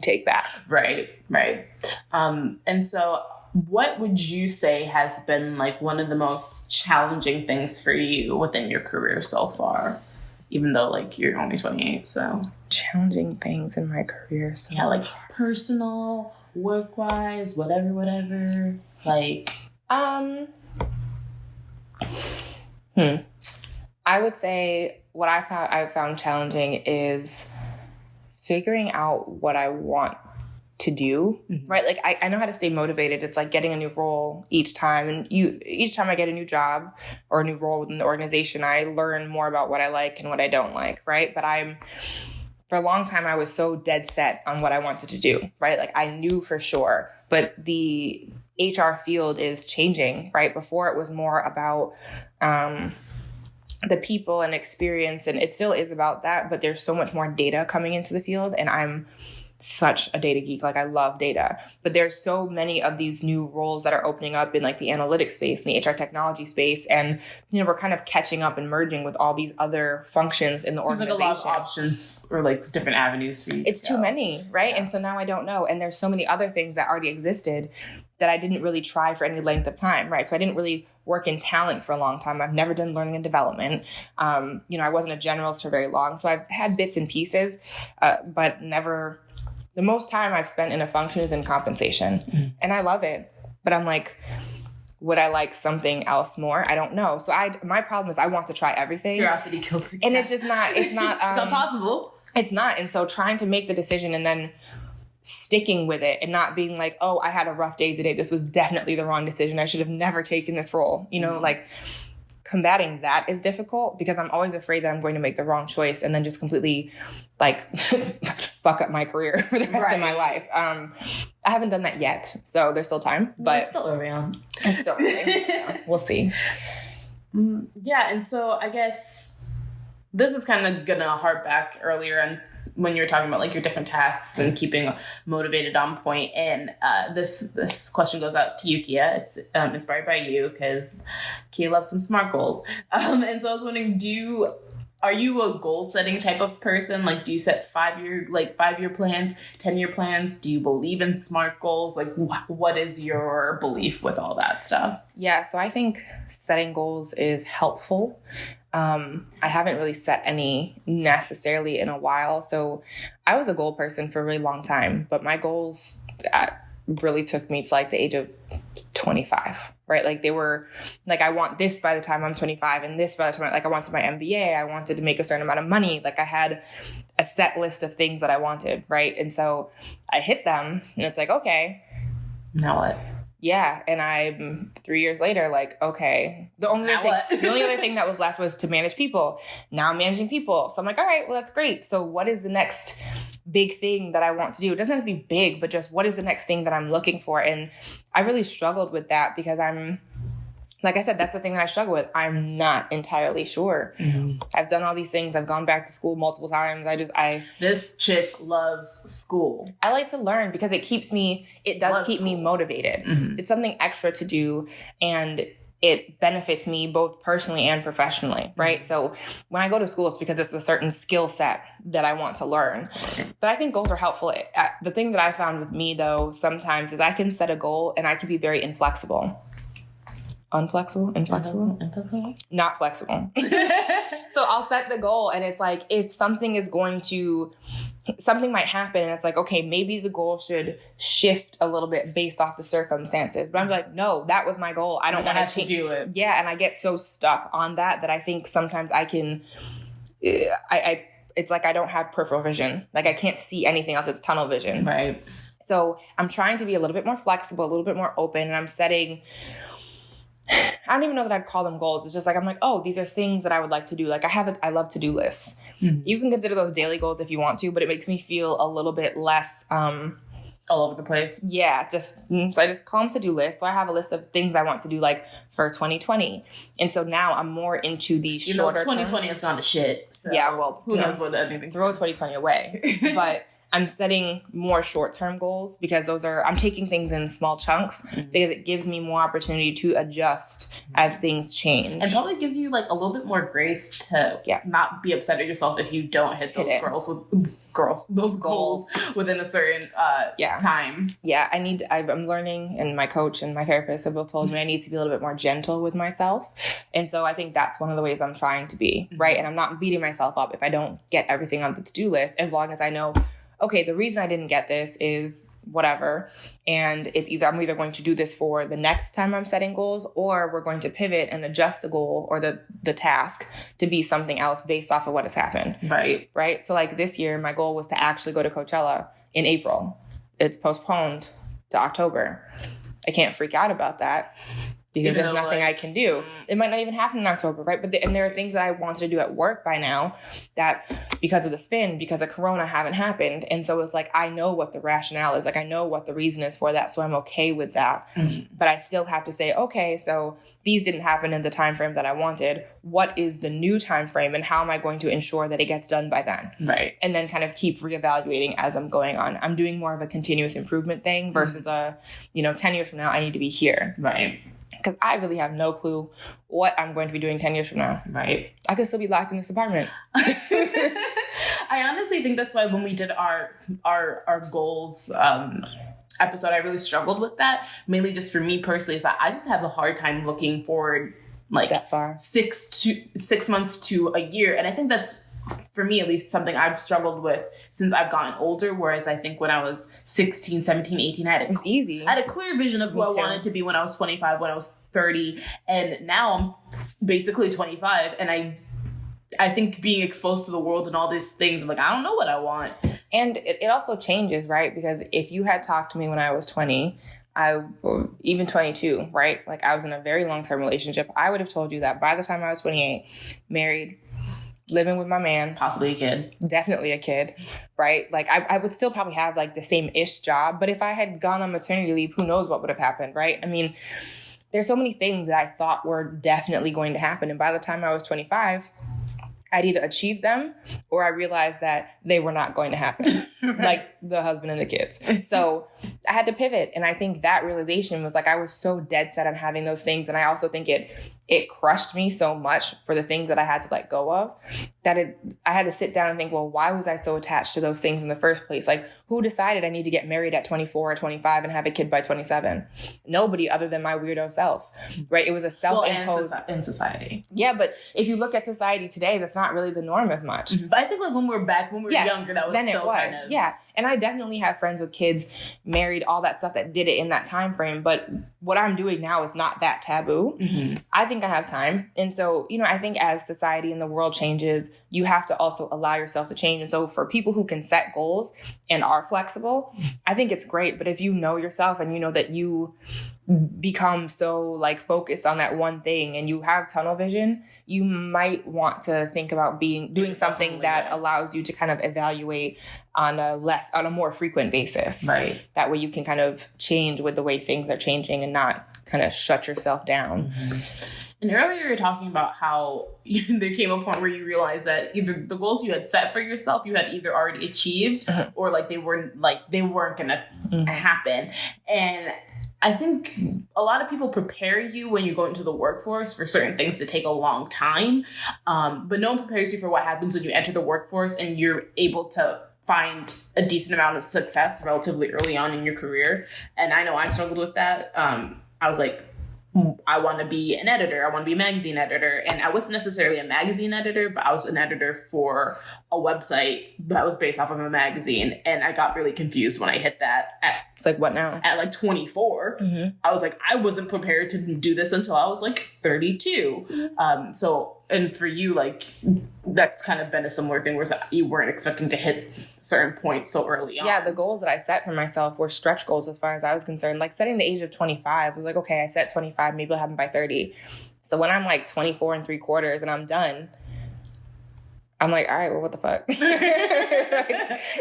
take back. Right. And so what would you say has been like one of the most challenging things for you within your career so far? Even though like you're only 28, so. Challenging things in my career. So. Yeah, like personal, work-wise, whatever. Like. I would say what I found challenging is figuring out what I want to do, right? Like I know how to stay motivated. It's like getting a new role each time. And each time I get a new job or a new role within the organization, I learn more about what I like and what I don't like, right? But for a long time, I was so dead set on what I wanted to do, right? Like I knew for sure, but the HR field is changing, right? Before it was more about, the people and experience, and it still is about that, but there's so much more data coming into the field, and I'm such a data geek. Like I love data, but there's so many of these new roles that are opening up in like the analytics space and the HR technology space. And, we're kind of catching up and merging with all these other functions in the organization. Like a lot of options or like different avenues for you. It's too many, right? Yeah. And so now I don't know. And there's so many other things that already existed that I didn't really try for any length of time, right? So I didn't really work in talent for a long time. I've never done learning and development. I wasn't a generalist for very long. So I've had bits and pieces, but never... The most time I've spent in a function is in compensation, and I love it. But I'm like, would I like something else more? I don't know. So my problem is I want to try everything. Curiosity kills the cat. And it's just not, it's not. It's not possible. It's not. And so trying to make the decision and then sticking with it and not being like, oh, I had a rough day today. This was definitely the wrong decision. I should have never taken this role. Like combating that is difficult because I'm always afraid that I'm going to make the wrong choice and then just completely like fuck up my career for the rest of my life. I haven't done that yet, so there's still time, but it's still early on. It's still early. We'll see. Yeah, and so I guess this is kind of gonna harp back earlier on when you were talking about like your different tasks and keeping motivated on point. And this question goes out to you, Kia. It's inspired by you because Kia loves some SMART goals. And so I was wondering, are you a goal setting type of person? Like, do you set 5-year plans, 10-year plans? Do you believe in SMART goals? Like, what is your belief with all that stuff? Yeah, so I think setting goals is helpful. I haven't really set any necessarily in a while. So I was a goal person for a really long time, but my goals really took me to like the age of 25, right? Like they were like, I want this by the time I'm 25 and this by the time, like I wanted my MBA, I wanted to make a certain amount of money. Like I had a set list of things that I wanted, right? And so I hit them and it's like, okay. Now what? Yeah. And I'm 3 years later, like, okay, the only other thing that was left was to manage people. Now I'm managing people. So I'm like, all right, well, that's great. So what is the next big thing that I want to do? It doesn't have to be big, but just what is the next thing that I'm looking for? And I really struggled with that because like I said, that's the thing that I struggle with. I'm not entirely sure. Mm-hmm. I've done all these things. I've gone back to school multiple times. This chick loves school. I like to learn because it does keep me motivated. Mm-hmm. It's something extra to do and it benefits me both personally and professionally, right? Mm-hmm. So when I go to school, it's because it's a certain skill set that I want to learn. But I think goals are helpful. The thing that I found with me though, sometimes is I can set a goal and I can be very inflexible. Inflexible? Not flexible. So I'll set the goal and it's like, if something might happen and it's like, okay, maybe the goal should shift a little bit based off the circumstances. But I'm like, no, that was my goal. I don't want to do it. Yeah. And I get so stuck on that I think sometimes it's like I don't have peripheral vision. Like I can't see anything else. It's tunnel vision. Right. So I'm trying to be a little bit more flexible, a little bit more open, and I'm setting I don't even know that I'd call them goals. It's just like, I'm like, oh, these are things that I would like to do. Like I love to-do lists. Mm-hmm. You can consider those daily goals if you want to, but it makes me feel a little bit less, all over the place. Yeah, so I just call them to-do lists. So I have a list of things I want to do like for 2020. And so now I'm more into the shorter 2020 has gone to shit. So yeah, well, who knows what anything. Throw 2020 away. But I'm setting more short-term goals because I'm taking things in small chunks because it gives me more opportunity to adjust as things change. And probably gives you like a little bit more grace to not be upset at yourself if you don't hit those goals within a certain time. Yeah, I'm learning, and my coach and my therapist have both told me I need to be a little bit more gentle with myself. And so I think that's one of the ways I'm trying to be, right? And I'm not beating myself up if I don't get everything on the to-do list, as long as I know, okay, the reason I didn't get this is whatever. And I'm either going to do this for the next time I'm setting goals, or we're going to pivot and adjust the goal or the task to be something else based off of what has happened. Right. So like this year, my goal was to actually go to Coachella in April. It's postponed to October. I can't freak out about that because there's nothing I can do. It might not even happen in October, right? And there are things that I wanted to do at work by now that because of the spin, because of Corona, haven't happened. And so it's like, I know what the rationale is. Like, I know what the reason is for that. So I'm okay with that. Mm-hmm. But I still have to say, okay, so these didn't happen in the time frame that I wanted. What is the new time frame, and how am I going to ensure that it gets done by then? Right. And then kind of keep reevaluating as I'm going on. I'm doing more of a continuous improvement thing versus 10 years from now, I need to be here. Right. Because I really have no clue what I'm going to be doing 10 years from now. Right. I could still be locked in this apartment. I honestly think that's why when we did our goals episode, I really struggled with that. Mainly just for me personally, is that I just have a hard time looking forward like that far. 6 months to a year. And I think that's, for me at least, something I've struggled with since I've gotten older. Whereas I think when I was 16, 17, 18, it was easy. I had a clear vision of who I wanted to be when I was 25, when I was 30. And now I'm basically 25. And I think being exposed to the world and all these things, I'm like, I don't know what I want. And it also changes, right? Because if you had talked to me when I was 20, even 22, right? Like I was in a very long-term relationship. I would have told you that by the time I was 28, married, living with my man. Possibly a kid. Definitely a kid, right? Like I would still probably have like the same-ish job. But if I had gone on maternity leave, who knows what would have happened, right? I mean, there's so many things that I thought were definitely going to happen. And by the time I was 25, I'd either achieved them or I realized that they were not going to happen, right. Like the husband and the kids. So I had to pivot. And I think that realization was like, I was so dead set on having those things. And I also think it crushed me so much for the things that I had to let go of that I had to sit down and think, well, why was I so attached to those things in the first place? Like, who decided I need to get married at 24 or 25 and have a kid by 27? Nobody other than my weirdo self, right? It was a self-imposed... Well, in society. Yeah, but if you look at society today, that's not really the norm as much. Mm-hmm. But I think like when we were younger, that was then still it was. kind of... Yeah, and I definitely have friends with kids, married, all that stuff that did it in that time frame. But what I'm doing now is not that taboo. Mm-hmm. I think I have time. And so, I think as society and the world changes, you have to also allow yourself to change. And so for people who can set goals and are flexible, I think it's great. But if you know yourself and you know that you become so like focused on that one thing and you have tunnel vision, you might want to think about doing something that allows you to kind of evaluate on a more frequent basis. Right. That way you can kind of change with the way things are changing and not kind of shut yourself down. Mm-hmm. And earlier you were talking about how there came a point where you realized that either the goals you had set for yourself, you had either already achieved or they weren't going to happen. And I think a lot of people prepare you when you go into the workforce for certain things to take a long time. But no one prepares you for what happens when you enter the workforce and you're able to find a decent amount of success relatively early on in your career. And I know I struggled with that. I was like, I want to be an editor. I want to be a magazine editor. And I wasn't necessarily a magazine editor, but I was an editor for a website that was based off of a magazine. And I got really confused when I hit that. It's like, what now? At like 24. Mm-hmm. I was like, I wasn't prepared to do this until I was like 32. Mm-hmm. And for you, like, that's kind of been a similar thing where you weren't expecting to hit certain point so early on. Yeah, the goals that I set for myself were stretch goals as far as I was concerned. Like setting the age of 25 was like, okay, I set 25, maybe I'll have them by 30. So when I'm like 24 and 3/4 and I'm done, I'm like, all right, well, what the fuck? Like,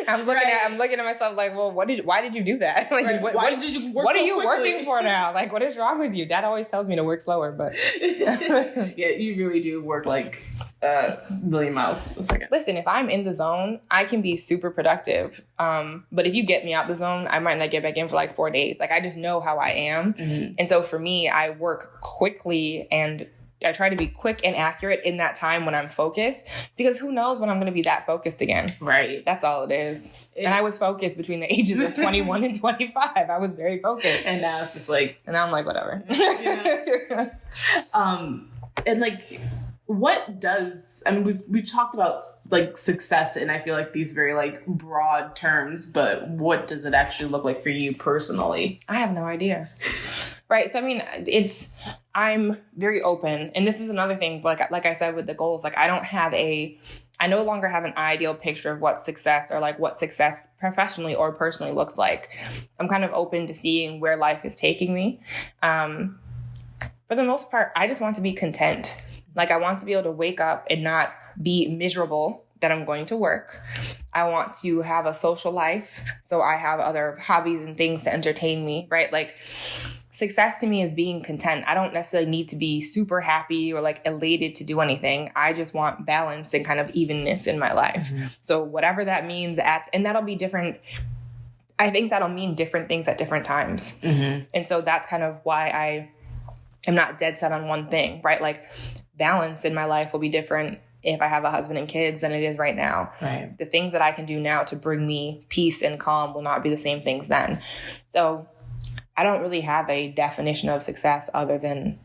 I'm looking at myself like, well, why did you do that? Like, right. what did you work what so are you quickly? working for now? Like, what is wrong with you? Dad always tells me to work slower, but yeah, you really do work like a million miles a second. Listen, if I'm in the zone, I can be super productive. But if you get me out the zone, I might not get back in for like 4 days. Like, I just know how I am. Mm-hmm. And so for me, I work quickly and I try to be quick and accurate in that time when I'm focused, because who knows when I'm going to be that focused again. Right. That's all it is. And I was focused between the ages of 21 and 25. I was very focused. And now it's just like, and now I'm like, whatever. Yeah. And like, what does, I mean, we've talked about like success and I feel like these very like broad terms, but what does it actually look like for you personally? I have no idea. Right. So, I mean, I'm very open. And this is another thing, like I said, with the goals, like I no longer have an ideal picture of what success or like what success professionally or personally looks like. I'm kind of open to seeing where life is taking me. For the most part, I just want to be content. Like I want to be able to wake up and not be miserable that I'm going to work. I want to have a social life. So I have other hobbies and things to entertain me, right? Like success to me is being content. I don't necessarily need to be super happy or like elated to do anything. I just want balance and kind of evenness in my life. Mm-hmm. So whatever that means and that'll be different. I think that'll mean different things at different times. Mm-hmm. And so that's kind of why I am not dead set on one thing, right? Like balance in my life will be different if I have a husband and kids than it is right now. Right. The things that I can do now to bring me peace and calm will not be the same things then. So I don't really have a definition of success other than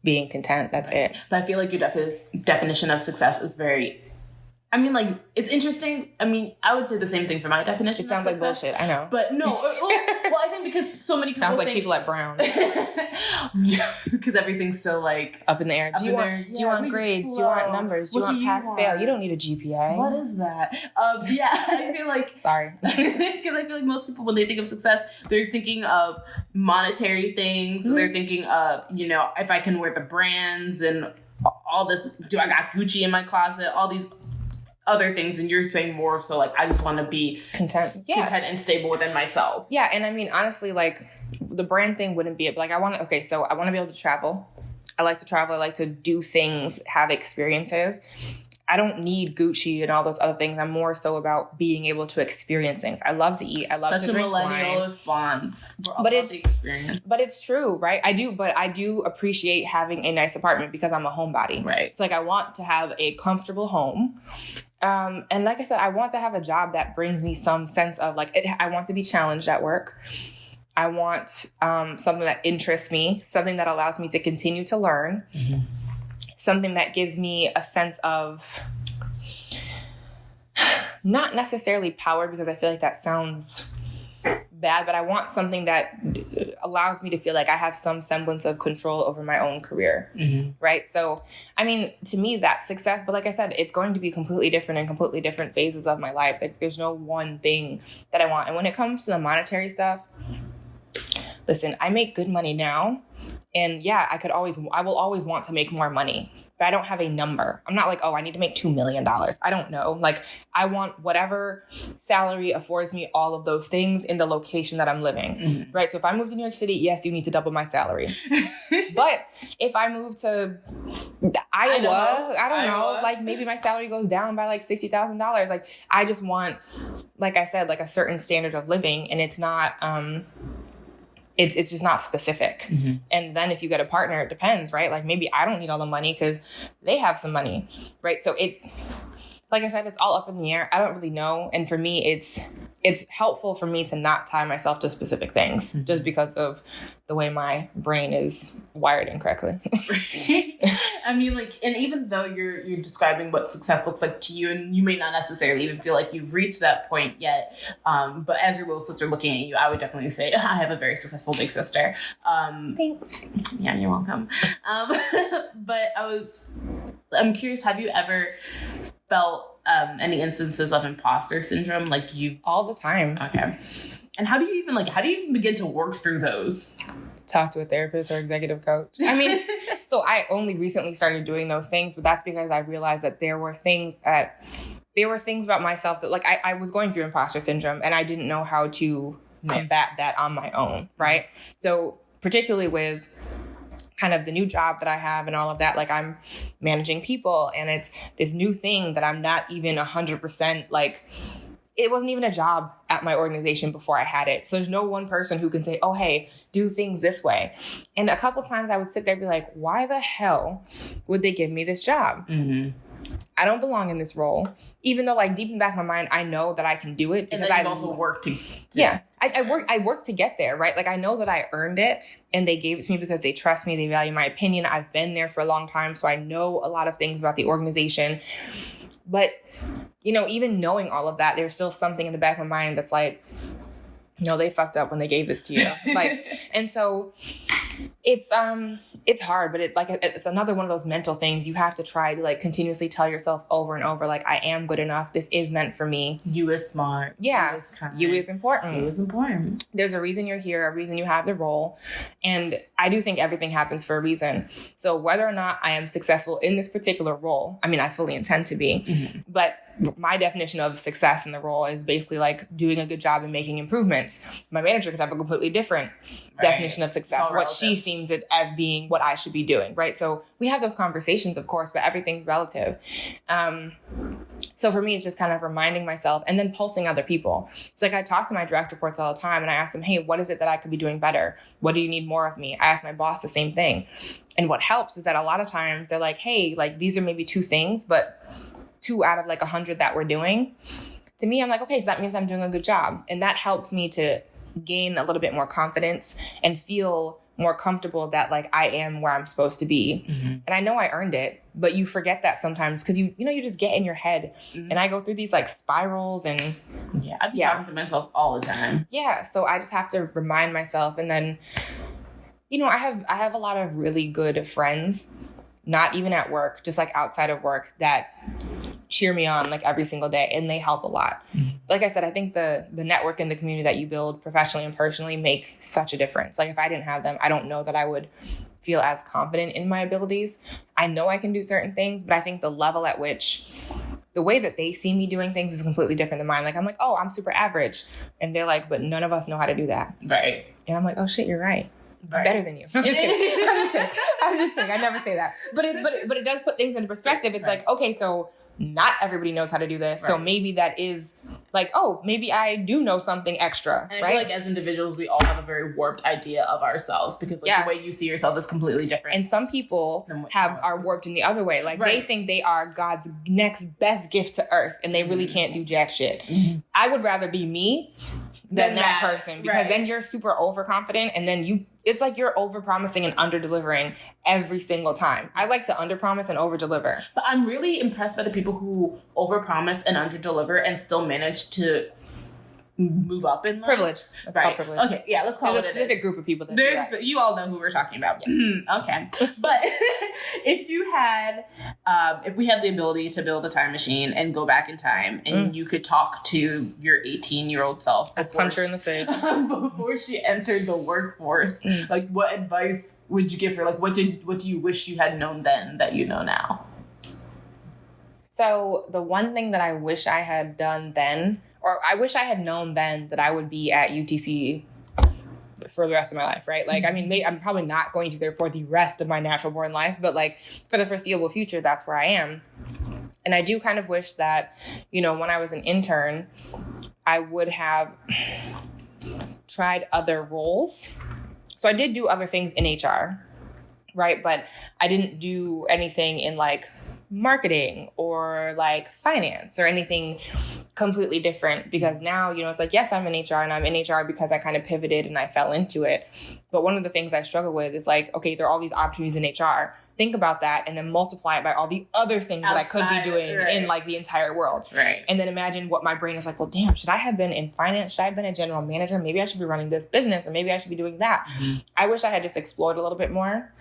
being content. That's right. It. But I feel like your definition of success is very, I mean, like, it's interesting. I mean, I would say the same thing for my definition. It sounds like bullshit. I know. But no. Well, I think because so many people sounds like people at Brown. Because everything's so like up in the air. Do you want grades? Do you want numbers? Do you want pass fail? You don't need a GPA. What is that? Yeah, I feel like sorry. Because I feel like most people when they think of success, they're thinking of monetary things. Mm-hmm. They're thinking of, if I can wear the brands and all this. Do I got Gucci in my closet? All these other things, and you're saying more of so like I just want to be content and stable within myself. Yeah, and I mean honestly, like the brand thing wouldn't be it. Like I want to be able to travel. I like to travel. I like to do things, have experiences. I don't need Gucci and all those other things. I'm more so about being able to experience things. I love to eat. I love to drink wine. Such a millennial response. But it's true, right? I do appreciate having a nice apartment because I'm a homebody. Right. So like I want to have a comfortable home. And like I said, I want to have a job that brings me some sense of like, I want to be challenged at work. I want something that interests me, something that allows me to continue to learn, mm-hmm. something that gives me a sense of not necessarily power, because I feel like that sounds bad, but I want something that allows me to feel like I have some semblance of control over my own career, mm-hmm. right? So, I mean, to me, that's success. But like I said, it's going to be completely different in completely different phases of my life. Like, there's no one thing that I want. And when it comes to the monetary stuff, listen, I make good money now. And yeah, I will always want to make more money. But I don't have a number. I'm not like, I need to make $2 million. I don't know. Like, I want whatever salary affords me all of those things in the location that I'm living, mm-hmm. right? So if I move to New York City, yes, you need to double my salary. But if I move to Iowa, I don't know, like maybe my salary goes down by like $60,000. Like, I just want, like I said, like a certain standard of living, and it's not, it's just not specific. Mm-hmm. And then if you get a partner, it depends, right? Like maybe I don't need all the money because they have some money, right? So like I said, it's all up in the air. I don't really know. And for me, it's helpful for me to not tie myself to specific things, mm-hmm. just because of the way my brain is wired incorrectly. I mean, like, and even though you're describing what success looks like to you, and you may not necessarily even feel like you've reached that point yet, but as your little sister looking at you, I would definitely say I have a very successful big sister. Thanks. Yeah, you're welcome. But I'm curious, have you ever felt any instances of imposter syndrome? Like you all the time. Okay. And how do you even begin to work through those? Talk to a therapist or executive coach. I mean, so I only recently started doing those things, but that's because I realized that there were things about myself that, like, I was going through imposter syndrome and I didn't know how to combat that on my own, right? So particularly with kind of the new job that I have and all of that, like I'm managing people and it's this new thing that I'm not even 100% like, it wasn't even a job at my organization before I had it. So there's no one person who can say, oh, hey, do things this way. And a couple times I would sit there and be like, why the hell would they give me this job? Mm-hmm. I don't belong in this role, even though like deep in the back of my mind, I know that I can do it. Because I've also worked to yeah, I worked to get there, right? Like I know that I earned it and they gave it to me because they trust me. They value my opinion. I've been there for a long time. So I know a lot of things about the organization. But, you know, even knowing all of that, there's still something in the back of my mind that's like, no, they fucked up when they gave this to you. Like, and so it's hard, but it's another one of those mental things you have to try to like continuously tell yourself over and over, like, I am good enough. This is meant for me. You is smart. Yeah. You is kind. You is important. You is important. There's a reason you're here, a reason you have the role. And I do think everything happens for a reason. So whether or not I am successful in this particular role, I mean, I fully intend to be, but my definition of success in the role is basically like doing a good job and making improvements. My manager could have a completely different definition of success, what she seems it as being what I should be doing, right? So we have those conversations, of course, but everything's relative. So for me, it's just kind of reminding myself and then pulsing other people. It's like I talk to my direct reports all the time and I ask them, hey, what is it that I could be doing better? What do you need more of me? I ask my boss the same thing. And what helps is that a lot of times they're like, hey, like these are maybe 2 things, but 2 out of like 100 that we're doing. To me, I'm like, okay, so that means I'm doing a good job. And that helps me to gain a little bit more confidence and feel more comfortable that like I am where I'm supposed to be. And I know I earned it, but you forget that sometimes because you just get in your head. And I go through these like spirals and I've been talking to myself all the time. Yeah. So I just have to remind myself. And then, you know, I have a lot of really good friends, not even at work, just like outside of work, that cheer me on like every single day, and they help a lot. Like I said, I think the network and the community that you build professionally and personally make such a difference. Like if I didn't have them, I don't know that I would feel as confident in my abilities. I know I can do certain things, but I think the level at which the way that they see me doing things is completely different than mine. Like I'm like, oh, I'm super average. And they're like, but none of us know how to do that. Right. And I'm like, oh shit, you're right. I'm better than you. I'm just kidding. I'm just kidding. I never say that. But it does put things into perspective. It's like, okay, so not everybody knows how to do this. Right. So maybe that is like, oh, maybe I do know something extra. And I feel like as individuals, we all have a very warped idea of ourselves because like the way you see yourself is completely different. And some people are warped in the other way. Like they think they are God's next best gift to earth and they really can't do jack shit. I would rather be me than that person because then you're super overconfident and then it's like you're over-promising and under-delivering every single time. I like to under-promise and over-deliver. But I'm really impressed by the people who over-promise and under-deliver and still manage to move up in life. Privilege. That's called privilege. Okay, yeah, let's call it a specific group of people that do that. You all know who we're talking about. Yeah. Okay. But if we had the ability to build a time machine and go back in time and you could talk to your 18-year-old self punch her in the face before she entered the workforce, like what advice would you give her? Like what do you wish you had known then that you know now? So the one thing that I wish I had done then, or I wish I had known then that I would be at UTC for the rest of my life, right? Like, I mean, I'm probably not going to there for the rest of my natural born life, but like for the foreseeable future, that's where I am. And I do kind of wish that, you know, when I was an intern, I would have tried other roles. So I did do other things in HR, right? But I didn't do anything in like marketing or like finance or anything completely different because now, you know, it's like, yes, I'm in HR and I'm in HR because I kind of pivoted and I fell into it. But one of the things I struggle with is like, okay, there are all these opportunities in HR. Think about that and then multiply it by all the other things that I could be doing in like the entire world. Right. And then imagine what my brain is like, well, damn, should I have been in finance? Should I have been a general manager? Maybe I should be running this business, or maybe I should be doing that. Mm-hmm. I wish I had just explored a little bit more.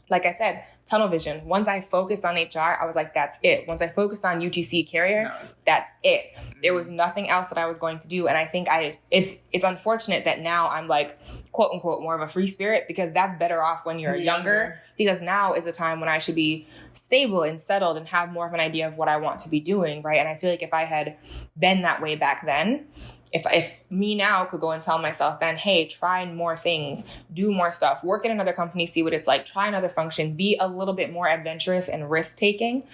Like I said, tunnel vision. Once I focused on HR, I was like, that's it. Once I focused on UTC carrier, that's it. There was nothing else that I was going to do. And I think it's unfortunate that now I'm like, quote unquote, more of a free spirit, because that's better off when you're younger, because now is the time when I should be stable and settled and have more of an idea of what I want to be doing, right? And I feel like if I had been that way back then, if me now could go and tell myself then, hey, try more things, do more stuff, work in another company, see what it's like, try another function, be a little bit more adventurous and risk-taking,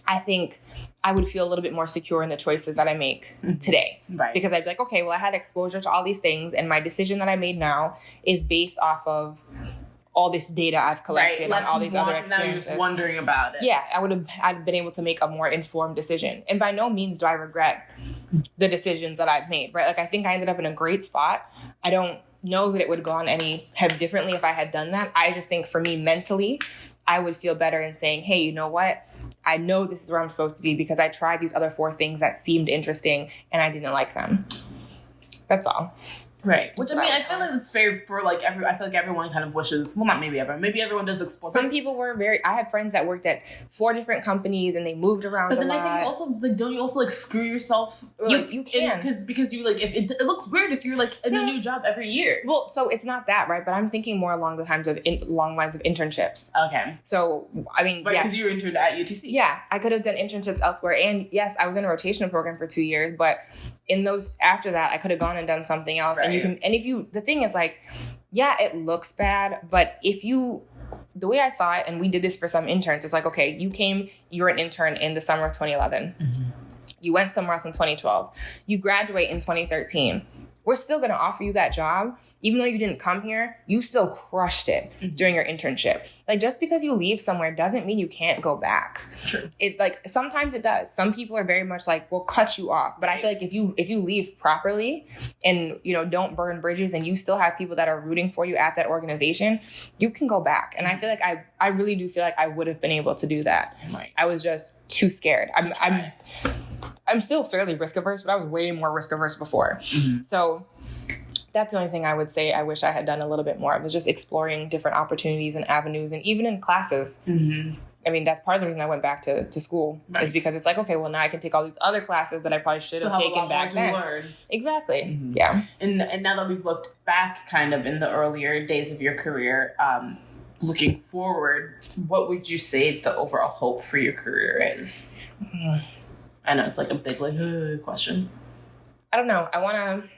I think I would feel a little bit more secure in the choices that I make today. Right. Because I'd be like, okay, well, I had exposure to all these things, and my decision that I made now is based off of all this data I've collected on all these other experiences. Now you're just wondering about it. Yeah, I'd been able to make a more informed decision. And by no means do I regret the decisions that I've made, right? Like, I think I ended up in a great spot. I don't know that it would have gone any differently if I had done that. I just think for me mentally, I would feel better in saying, hey, you know what? I know this is where I'm supposed to be because I tried these other 4 things that seemed interesting and I didn't like them. That's all. Right. Which, I mean, I feel like it's fair for, like, I feel like everyone kind of wishes, well, not maybe everyone, maybe everyone does explore. Some people were I had friends that worked at 4 different companies and they moved around a lot. But then I think also, like, don't you also, like, screw yourself? Or, like, you can. Because you, like, if it looks weird if you're, like, in a new job every year. Well, so it's not that, right? But I'm thinking more along the lines of internships. Okay. So, I mean, right, yes. Because you were interned at UTC. Yeah. I could have done internships elsewhere. And yes, I was in a rotational program for 2 years, but in those after that, I could have gone and done something else. Right. And the thing is, like, yeah, it looks bad, but the way I saw it, and we did this for some interns, it's like, okay, you were an intern in the summer of 2011. Mm-hmm. You went somewhere else in 2012. You graduate in 2013. We're still going to offer you that job. Even though you didn't come here, you still crushed it during your internship. Like, just because you leave somewhere doesn't mean you can't go back. True. Sometimes it does. Some people are very much like, we'll cut you off. But I feel like if you leave properly and, don't burn bridges, and you still have people that are rooting for you at that organization, you can go back. And I feel like I really do feel like I would have been able to do that. Right. I was just too scared. I'm still fairly risk averse, but I was way more risk averse before. Mm-hmm. So that's the only thing I would say I wish I had done a little bit more of, is just exploring different opportunities and avenues, and even in classes. Mm-hmm. I mean, that's part of the reason I went back to school, right, is because it's like, okay, well, now I can take all these other classes that I probably should have taken back then. Learn. Exactly. Mm-hmm. Yeah. And now that we've looked back kind of in the earlier days of your career, looking forward, what would you say the overall hope for your career is? Mm-hmm. I know it's like a big question. I don't know. I want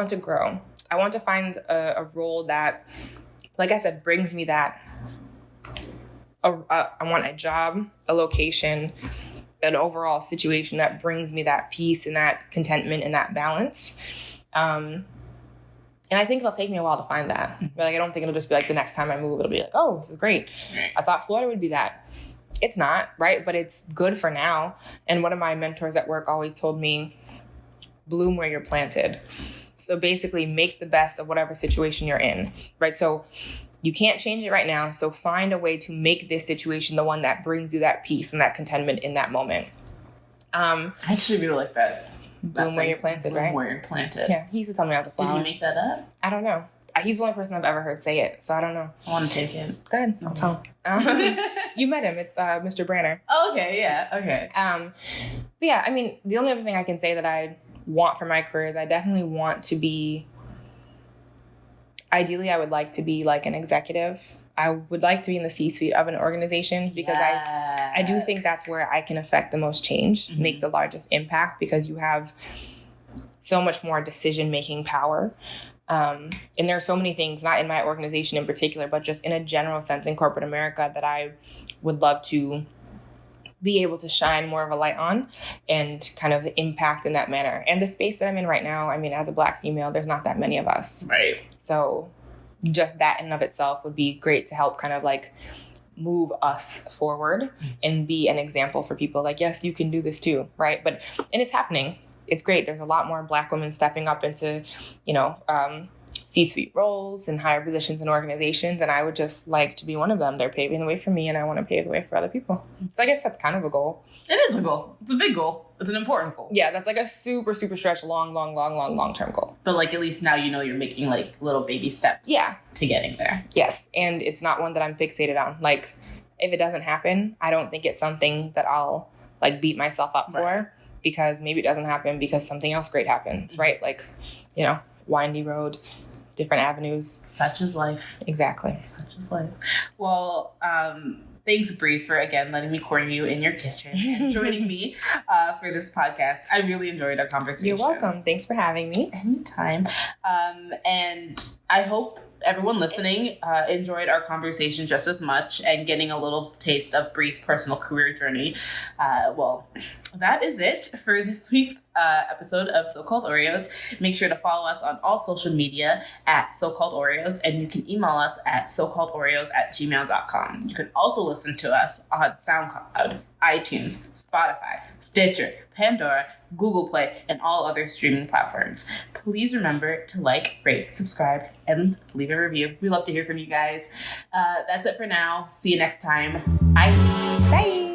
to grow. I want to find a role that, like I said, brings me that. I want a job, a location, an overall situation that brings me that peace and that contentment and that balance. And I think it'll take me a while to find that. But I don't think it'll just be like the next time I move, it'll be like, oh, this is great. Right. I thought Florida would be that. It's not, right? But it's good for now. And one of my mentors at work always told me, bloom where you're planted. So basically make the best of whatever situation you're in, right? So you can't change it right now. So find a way to make this situation the one that brings you that peace and that contentment in that moment. I actually really like that. Bloom where you're planted, right? Bloom where you're planted. Yeah, he used to tell me I was a flower. Did you make that up? I don't know. He's the only person I've ever heard say it, so I don't know. I want to take it. Go ahead. I'll tell him. You met him. It's Mr. Branner. Oh, okay. Yeah. Okay. But yeah, I mean, the only other thing I can say that I want for my career is I definitely want to be, ideally, I would like to be like an executive. I would like to be in the C-suite of an organization because I do think that's where I can affect the most change, make the largest impact, because you have so much more decision-making power. And there are so many things, not in my organization in particular, but just in a general sense in corporate America, that I would love to be able to shine more of a light on and kind of impact in that manner. And the space that I'm in right now, I mean, as a Black female, there's not that many of us. Right. So just that in and of itself would be great to help kind of like move us forward and be an example for people like, yes, you can do this too. Right. And it's happening. It's great. There's a lot more Black women stepping up into, C-suite roles and higher positions in organizations, and I would just like to be one of them. They're paving the way for me, and I want to pave the way for other people. So I guess that's kind of a goal. It is a goal. It's a big goal. It's an important goal. Yeah, that's like a super, super stretch, long-term goal. But like at least now you know you're making like little baby steps. Yeah. To getting there. Yes, and it's not one that I'm fixated on. Like, if it doesn't happen, I don't think it's something that I'll like beat myself up for, because maybe it doesn't happen because something else great happens, right? Like, you know, windy roads, different avenues. Such is life. Exactly. Such is life. Well, thanks, Bri, for again letting me corner you in your kitchen and joining me for this podcast. I really enjoyed our conversation. You're welcome. Thanks for having me. Anytime. And I hope everyone listening enjoyed our conversation just as much and getting a little taste of Bri's personal career journey. Well, that is it for this week's episode of So-Called Oreos. Make sure to follow us on all social media at So-Called Oreos, and you can email us at socalledoreos@gmail.com. You can also listen to us on SoundCloud, iTunes, Spotify, Stitcher, Pandora, Google Play, and all other streaming platforms. Please remember to like, rate, subscribe, and leave a review. We love to hear from you guys. That's it for now. See you next time. Bye. Bye.